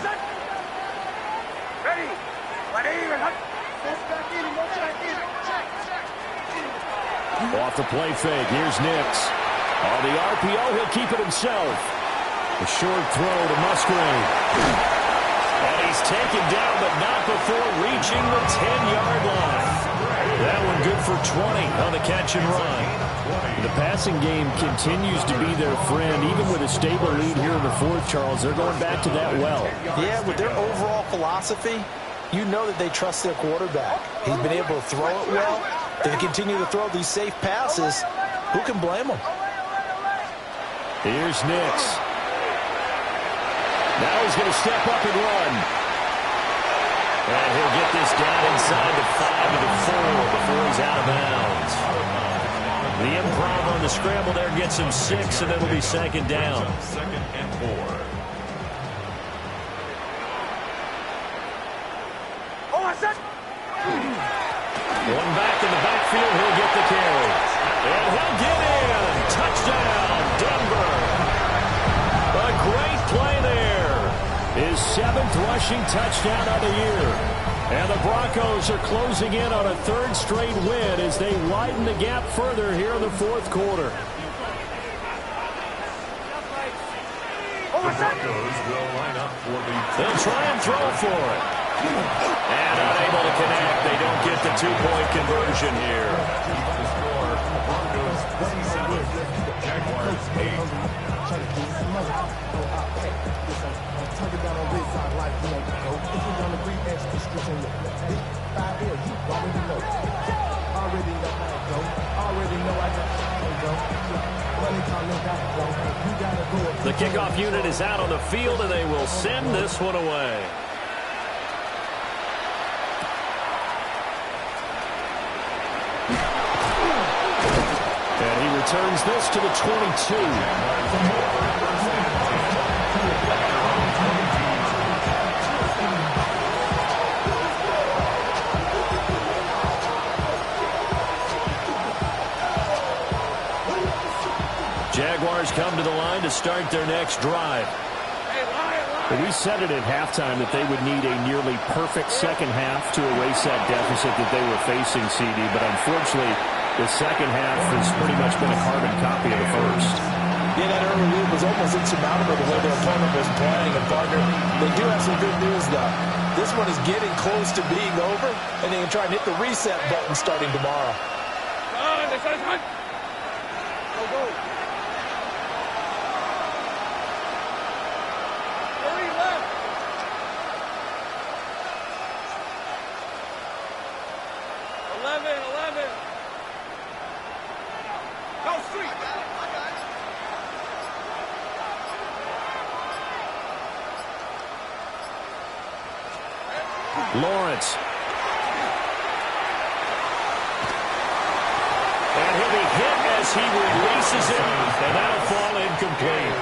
Off the play fake, here's Nix. On the RPO, he'll keep it himself. A short throw to Musgrave. And he's taken down, but not before reaching the 10-yard line. That one good for 20 on the catch and run. The passing game continues to be their friend. Even with a stable lead here in the 4th, Charles, they're going back to that well. Yeah, with their overall philosophy, you know that they trust their quarterback. He's been able to throw it well. They continue to throw these safe passes. Who can blame them? Here's Nix. Now he's going to step up and run. And he'll get this down inside the 5 to the 4 before he's out of bounds. The improv on the scramble there gets him 6, and it'll be 2nd down. 2nd and 4. One back in the backfield, he'll get the carry. And he'll get in. Touchdown, Denver. A great play there. His 7th rushing touchdown of the year. And the Broncos are closing in on a 3rd straight win as they widen the gap further here in the 4th quarter. The Broncos will line up for the... They'll try and throw for it. And unable to connect. They don't get the 2-point conversion here. The score, Broncos 27, Jaguars 8. The kickoff unit is out on the field, and they will send this one away. And he returns this to the 22. Jaguars come to the line to start their next drive. We said it at halftime that they would need a nearly perfect second half to erase that deficit that they were facing, CD. But unfortunately, the second half has pretty much been a carbon copy of the first. Yeah, that early lead was almost insurmountable the way their opponent was playing. And, partner, they do have some good news, though. This one is getting close to being over, and they can try and hit the reset button starting tomorrow. Go, go. Hurry left. Eleven. Go street. Lawrence. And he'll be hit as he releases it, and that'll fall incomplete.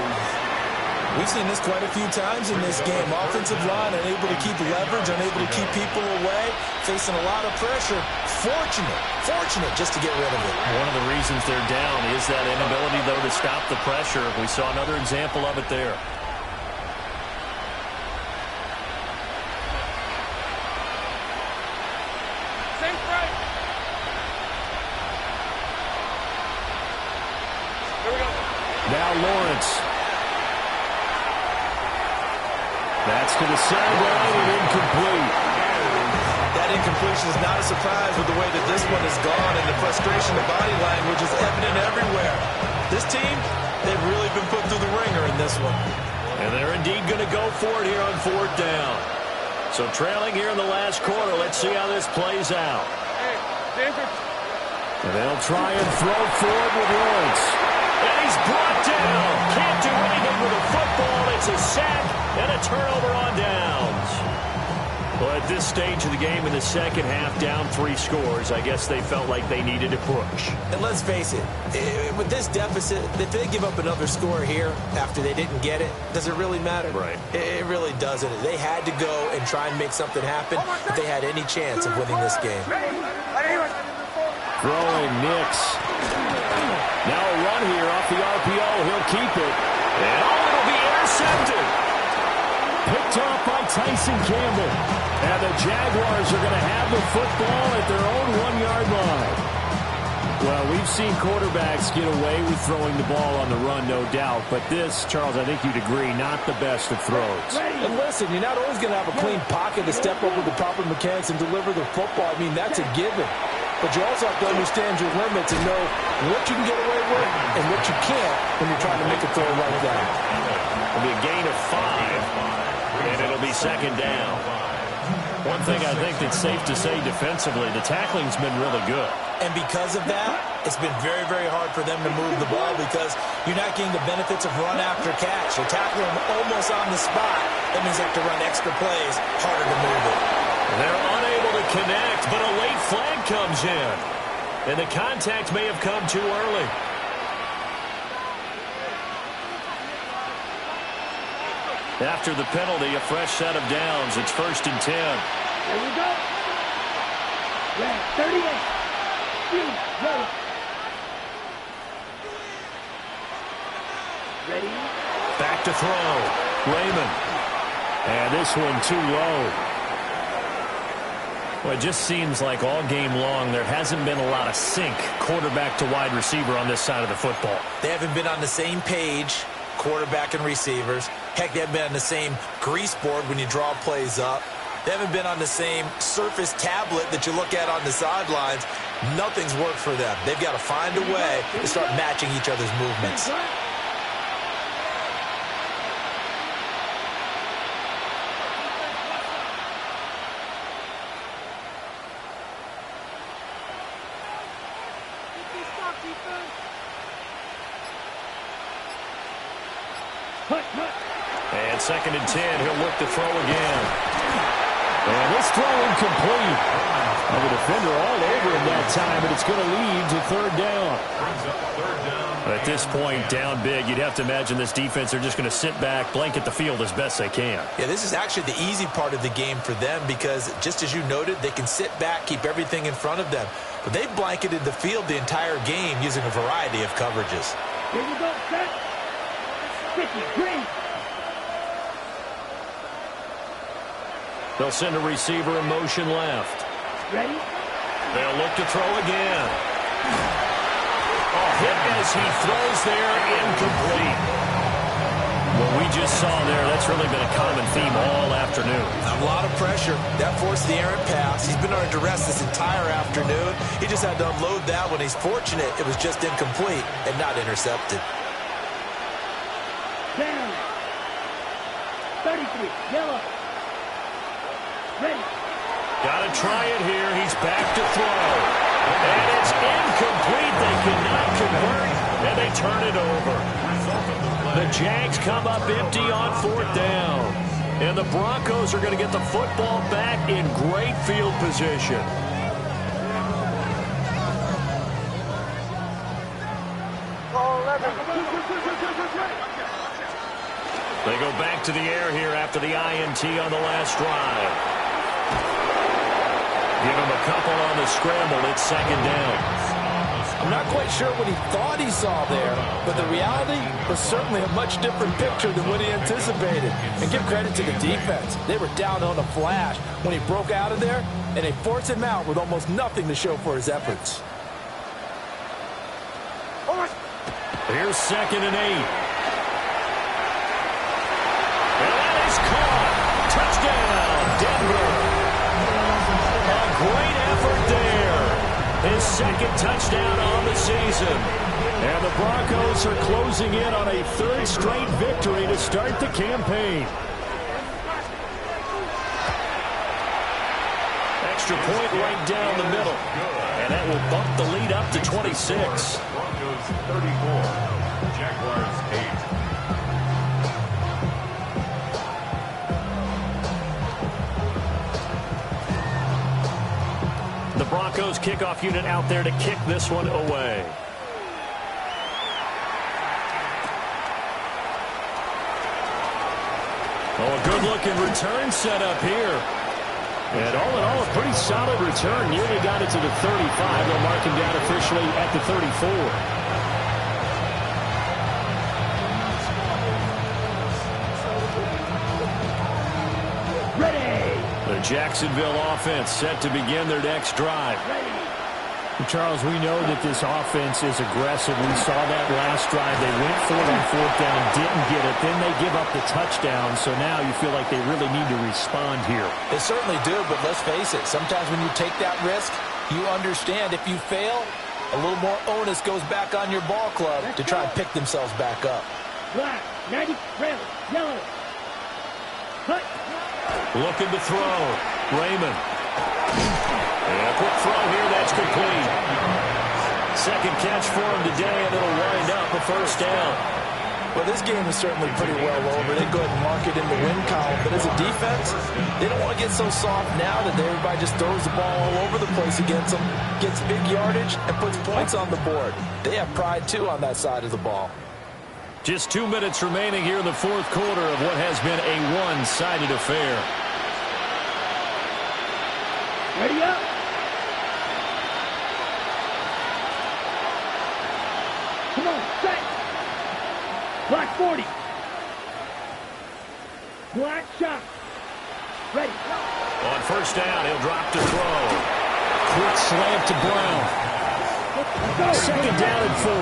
We've seen this quite a few times in this game. Offensive line unable to keep leverage, unable to keep people away, facing a lot of pressure. Fortunate just to get rid of it. One of the reasons they're down is that inability, though, to stop the pressure. We saw another example of it there. Now Lawrence. That's to the sideline and incomplete. That incompletion is not a surprise with the way that this one has gone, and the frustration, the body language is evident everywhere. This team, they've really been put through the ringer in this one. And they're indeed going to go for it here on fourth down. So trailing here in the last quarter, let's see how this plays out. And they'll try and throw forward with Lawrence. And he's brought down. Can't do anything with a football. It's a sack and a turnover on downs. Well, at this stage of the game in the second half, down 3 scores, I guess they felt like they needed to push. And let's face it, with this deficit, if they give up another score here after they didn't get it, does it really matter? Right. It really doesn't. They had to go and try and make something happen if they had any chance of winning this game. Throwing Nix. Now a run here off the RPO. He'll keep it. And it'll be intercepted. Picked off by Tyson Campbell. And the Jaguars are going to have the football at their own 1-yard line. Well, we've seen quarterbacks get away with throwing the ball on the run, no doubt. But this, Charles, I think you'd agree, not the best of throws. And listen, you're not always going to have a clean pocket to step up with the proper mechanics and deliver the football. I mean, that's a given. But you also have to understand your limits and know what you can get away with and what you can't when you're trying to make a throw like that. It'll be a gain of 5, and it'll be second down. One thing I think that's safe to say defensively, the tackling's been really good. And because of that, it's been very, very hard for them to move the ball because you're not getting the benefits of run after catch. You're tackling them almost on the spot. That means they have to run extra plays, harder to move it. They're unable to connect, but a late flag comes in. And the contact may have come too early. After the penalty, a fresh set of downs. It's 1st and 10. Here we go. Yeah, 38. Ready? Back to throw. Raymond. And this one too low. Well, it just seems like all game long there hasn't been a lot of sync quarterback to wide receiver on this side of the football. They haven't been on the same page, quarterback and receivers. Heck, they haven't been on the same grease board when you draw plays up. They haven't been on the same surface tablet that you look at on the sidelines. Nothing's worked for them. They've got to find a way to start matching each other's movements. And 2nd and 10, he'll look to throw again. And this throw incomplete. And the defender all over him that time, but it's going to lead to 3rd down. At this point, down big, you'd have to imagine this defense are just going to sit back, blanket the field as best they can. Yeah, this is actually the easy part of the game for them because, just as you noted, they can sit back, keep everything in front of them. But they've blanketed the field the entire game using a variety of coverages. Here you go, set. 50, green. They'll send a receiver in motion left. Ready? They'll look to throw again. Hit as he throws there, incomplete. What we just saw there, that's really been a common theme all afternoon. A lot of pressure. That forced the errant pass. He's been under duress this entire afternoon. He just had to unload that one. He's fortunate it was just incomplete and not intercepted. Down. 33, yellow. Ready. Got to try it here. He's back to throw. And it's incomplete. They cannot convert, and they turn it over. The Jags come up empty on 4th down. And the Broncos are going to get the football back in great field position. They go back to the air here after the INT on the last drive. Give him a couple on the scramble. It's 2nd down. I'm not quite sure what he thought he saw there, but the reality was certainly a much different picture than what he anticipated. And give credit to the defense. They were down on a flash when he broke out of there, and they forced him out with almost nothing to show for his efforts. Here's 2nd and 8. And that is caught. Touchdown, Denver. A great effort there. His 2nd touchdown on the season. And the Broncos are closing in on a 3rd straight victory to start the campaign. Extra point right down the middle. And that will bump the lead up to 26. Broncos 34, Jaguars 8. The Broncos kickoff unit out there to kick this one away. Oh, a good-looking return set up here. And all in all, a pretty solid return. Nearly got it to the 35. They'll mark him down officially at the 34. The Jacksonville offense set to begin their next drive. Charles, we know that this offense is aggressive. We saw that last drive. They went for it on 4th down and didn't get it. Then they give up the touchdown. So now you feel like they really need to respond here. They certainly do, but let's face it. Sometimes when you take that risk, you understand if you fail, a little more onus goes back on your ball club to try and pick themselves back up. Black, 90, red, yellow. Cut. Looking to throw. Raymond. And a quick throw here. That's complete. 2nd catch for him today, and it'll wind up a 1st down. Well, this game is certainly pretty well over. They go ahead and mark it in the win column. But as a defense, they don't want to get so soft now that everybody just throws the ball all over the place against them, gets big yardage, and puts points on the board. They have pride, too, on that side of the ball. Just 2 minutes remaining here in the 4th quarter of what has been a one-sided affair. Ready up. Come on, set. Black 40. Black shot. Ready. On 1st down, he'll drop to throw. Quick slant to Brown. 2nd down and 4.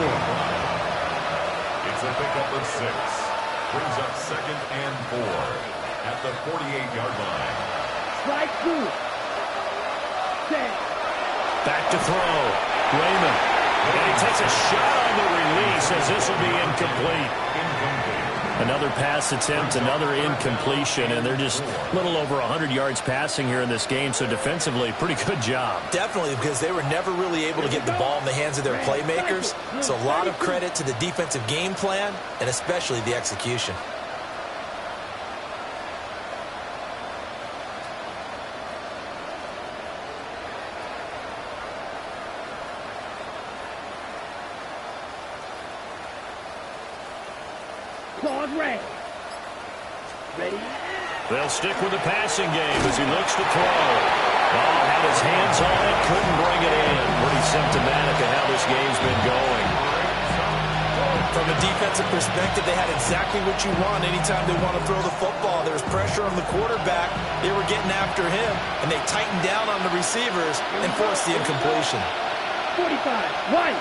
It's a pickup of 6. Brings up 2nd and 4 at the 48-yard line. Strike 2. Set. Back to throw. Raymond. And he takes a shot on the release as this will be incomplete. Another pass attempt, another incompletion, and they're just a little over 100 yards passing here in this game, so defensively, pretty good job. Definitely, because they were never really able to get the ball in the hands of their playmakers, so a lot of credit to the defensive game plan, and especially the execution. Claude Ray. Ready? They'll stick with the passing game as he looks to throw. Oh, had his hands on it, couldn't bring it in. Pretty symptomatic of how this game's been going. From a defensive perspective, they had exactly what you want anytime they want to throw the football. There was pressure on the quarterback. They were getting after him, and they tightened down on the receivers and forced the incompletion. 45, one.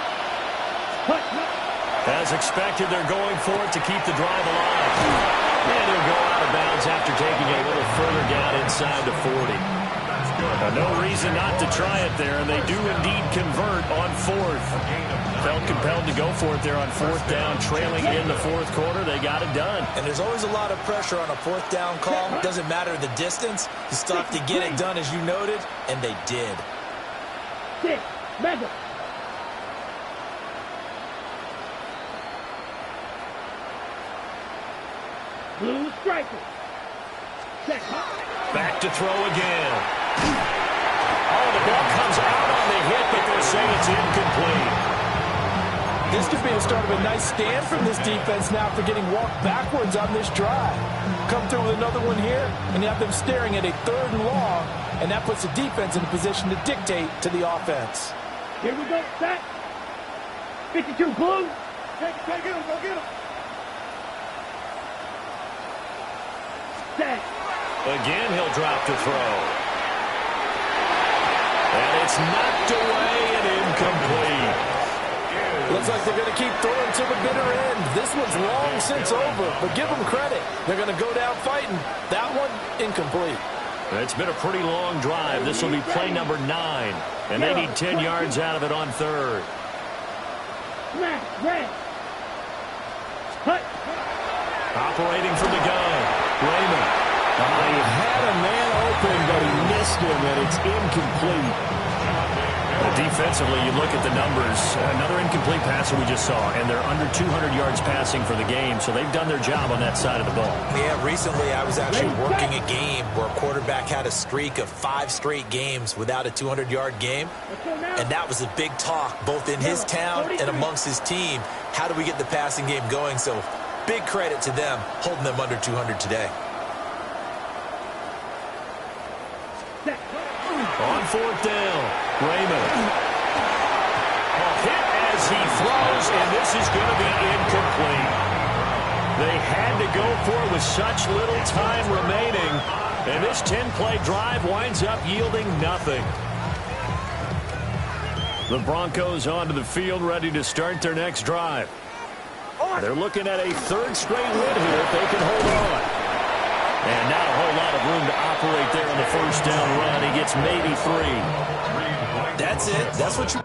As expected, they're going for it to keep the drive alive. And he'll go out of bounds after taking a little further down inside the 40. No reason not to try it there, and they do indeed convert on fourth. Felt compelled to go for it there on fourth down, trailing in the fourth quarter. They got it done. And there's always a lot of pressure on a fourth down call. It doesn't matter the distance. You still have to get it done, as you noted, and they did. 6, mega. Blue striker. Back to throw again. Oh, the ball comes out on the hit, but they're saying it's incomplete. This could be the start of a nice stand from this defense now for getting walked backwards on this drive. Come through with another one here, and you have them staring at a 3rd and long, and that puts the defense in a position to dictate to the offense. Here we go, set. 52, blue. Take him, go get him. Set. Again, he'll drop to throw. And it's knocked away and incomplete. Looks like they're going to keep throwing to the bitter end. This one's long since over, but give them credit. They're going to go down fighting. That one, incomplete. It's been a pretty long drive. This will be play number 9, and they need 10 yards out of it on 3rd. Smash, red. Hut. Operating from the gun, Raymond. He had a man open, but he missed him, and it's incomplete. Defensively, you look at the numbers. Another incomplete passer we just saw, and they're under 200 yards passing for the game, so they've done their job on that side of the ball. Yeah, recently I was actually working a game where a quarterback had a streak of 5 straight games without a 200-yard game, and that was a big talk both in his town and amongst his team. How do we get the passing game going? So big credit to them holding them under 200 today. On 4th down, Raymond. A hit as he throws, and this is going to be incomplete. They had to go for it with such little time remaining, and this 10-play drive winds up yielding nothing. The Broncos onto the field, ready to start their next drive. They're looking at a 3rd straight win here if they can hold on. And not a whole lot of room to operate there on the 1st down run. He gets maybe 3. That's it. That's what you...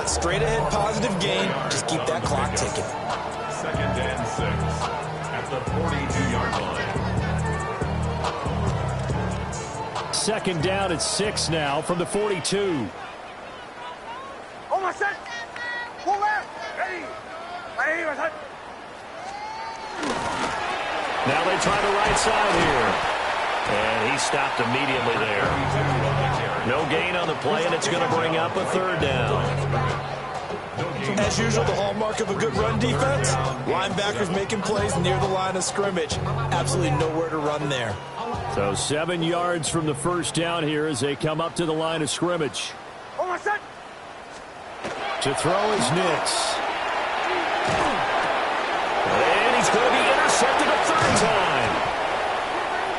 Straight ahead positive gain. Just keep that clock ticking. 2nd and 6 at the 42-yard line. 2nd down at 6 now from the 42. Oh, my son. Pull out. Ready. Ready, my son. Now they try the right side here. And he stopped immediately there. No gain on the play, and it's going to bring up a 3rd down. As usual, the hallmark of a good run defense, linebackers making plays near the line of scrimmage. Absolutely nowhere to run there. So 7 yards from the 1st down here as they come up to the line of scrimmage. Oh, my son. To throw is Nix. And he's going to be intercepted a 3rd time.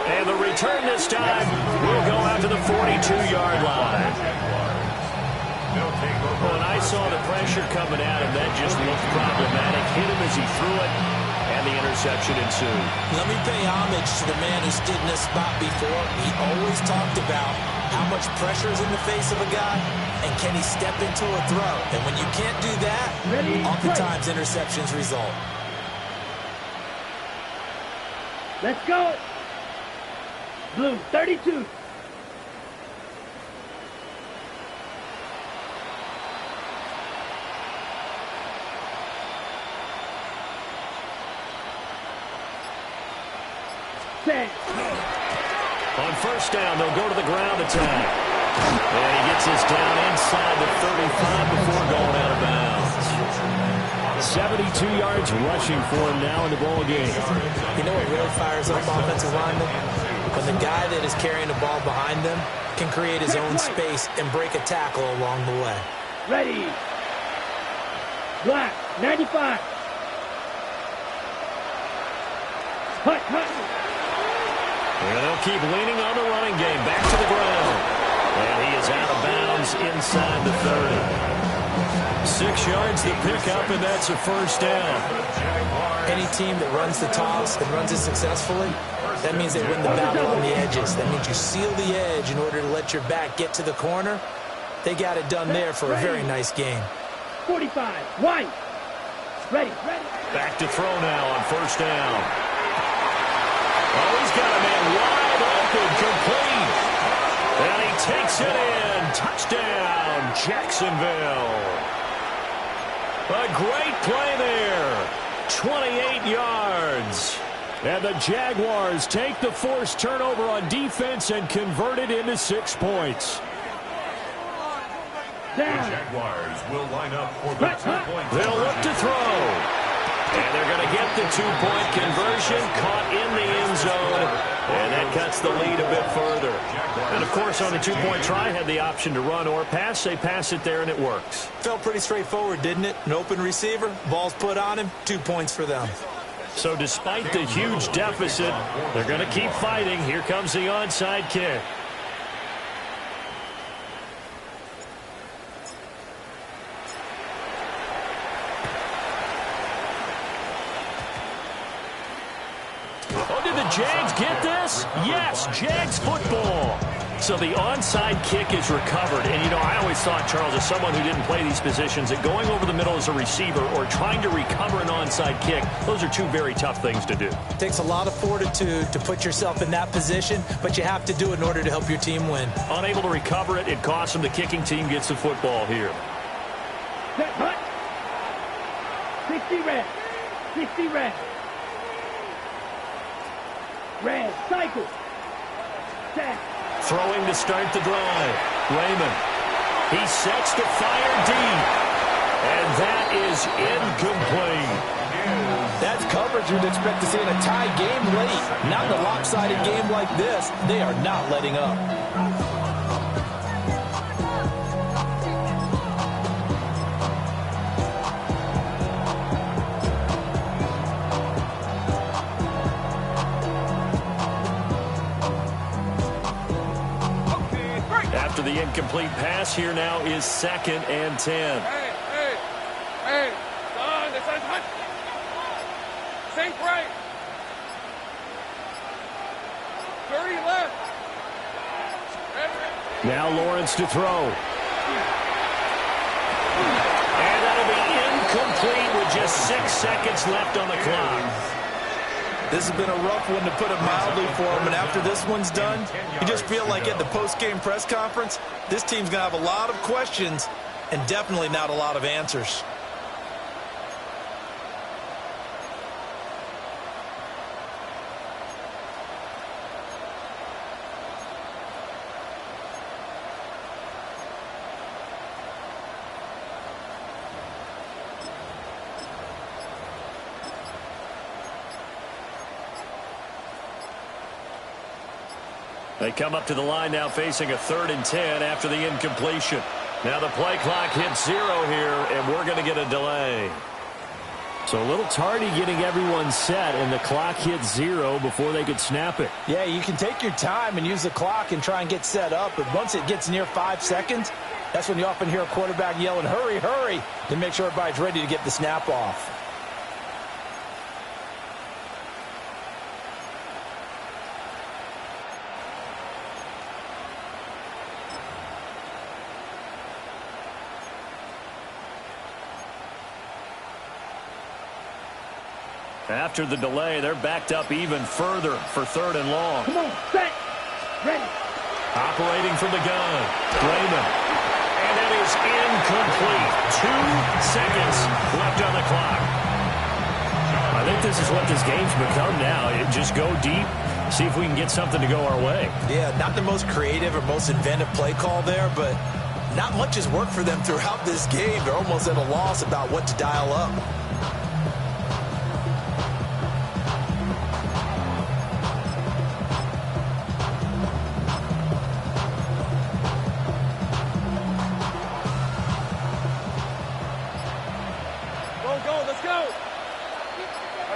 And the return this time will go out to the 42-yard line. When I saw the pressure coming at him, that just looked problematic. Hit him as he threw it, and the interception ensued. Let me pay homage to the man who stood in this spot before. He always talked about how much pressure is in the face of a guy, and can he step into a throw. And when you can't do that, oftentimes interceptions result. Let's go. Blue, 32. Set. On first down, they'll go to the ground attack. And he gets this down inside the 35 before going out of bounds. 72 yards rushing for him now in the ball game. You know what really fires up offensive linemen? When the guy that is carrying the ball behind them can create his own space and break a tackle along the way. Ready. Black, 95. Hut, hut. And they'll keep leaning on the running game. Back to the ground. And he is out of bounds inside the 30. 6 yards the pickup, and that's a first down. Any team that runs the toss and runs it successfully, that means they win the battle on the edges. That means you seal the edge in order to let your back get to the corner. They got it done there for a very nice game. 45, one. Ready, ready. Back to throw now on first down. Oh, he's got a man wide open, complete. And he takes it in. Touchdown, Jacksonville. A great play there. 28 yards. And the Jaguars take the forced turnover on defense and convert it into 6 points. The Jaguars will line up for the 2-point. They'll look to throw. And they're going to get the 2-point conversion, caught in the end zone, and that cuts the lead a bit further. And, of course, on the 2-point try, had the option to run or pass. They pass it there, and it works. Felt pretty straightforward, didn't it? An open receiver, ball's put on him, 2 points for them. So despite the huge deficit, they're going to keep fighting. Here comes the onside kick. Oh, did the Jags get this? Yes, Jags football. So the onside kick is recovered. And, you know, I always thought, Charles, as someone who didn't play these positions, that going over the middle as a receiver or trying to recover an onside kick, those are two very tough things to do. It takes a lot of fortitude to put yourself in that position, but you have to do it in order to help your team win. Unable to recover it, it costs them. The kicking team gets the football here. Set, hut. 60 red. 60 red. Red, cycle. Set. Throwing to start the drive. Raymond. He sets to fire deep. And that is incomplete. That's coverage you'd expect to see in a tie game late. Not in a lopsided game like this. They are not letting up. After the incomplete pass, here now is 2nd and 10. Hey, son, this is hut. Sink right. 30 left. Now Lawrence to throw. And that'll be incomplete with just 6 seconds left on the clock. This has been a rough one, to put it mildly, for him. And after this one's done, you just feel like at the post-game press conference, this team's going to have a lot of questions and definitely not a lot of answers. They come up to the line now facing a 3rd and 10 after the incompletion. Now the play clock hits 0 here, and we're going to get a delay. So a little tardy getting everyone set, and the clock hits 0 before they could snap it. Yeah, you can take your time and use the clock and try and get set up, but once it gets near 5 seconds, that's when you often hear a quarterback yelling, hurry, hurry, to make sure everybody's ready to get the snap off. After the delay, they're backed up even further for 3rd and long. Come on, set. Operating from the gun. Raymond. And it is incomplete. 2 seconds left on the clock. I think this is what this game's become now. Just go deep, see if we can get something to go our way. Yeah, not the most creative or most inventive play call there, but not much has worked for them throughout this game. They're almost at a loss about what to dial up.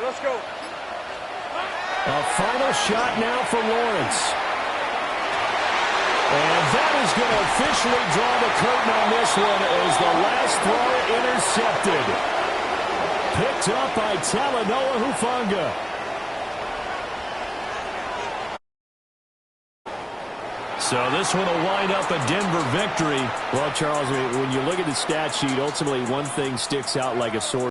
Let's go. A final shot now for Lawrence. And that is going to officially draw the curtain on this one as the last throw intercepted. Picked up by Talanoa Hufanga. So this one will wind up a Denver victory. Well, Charles, when you look at the stat sheet, ultimately one thing sticks out like a sore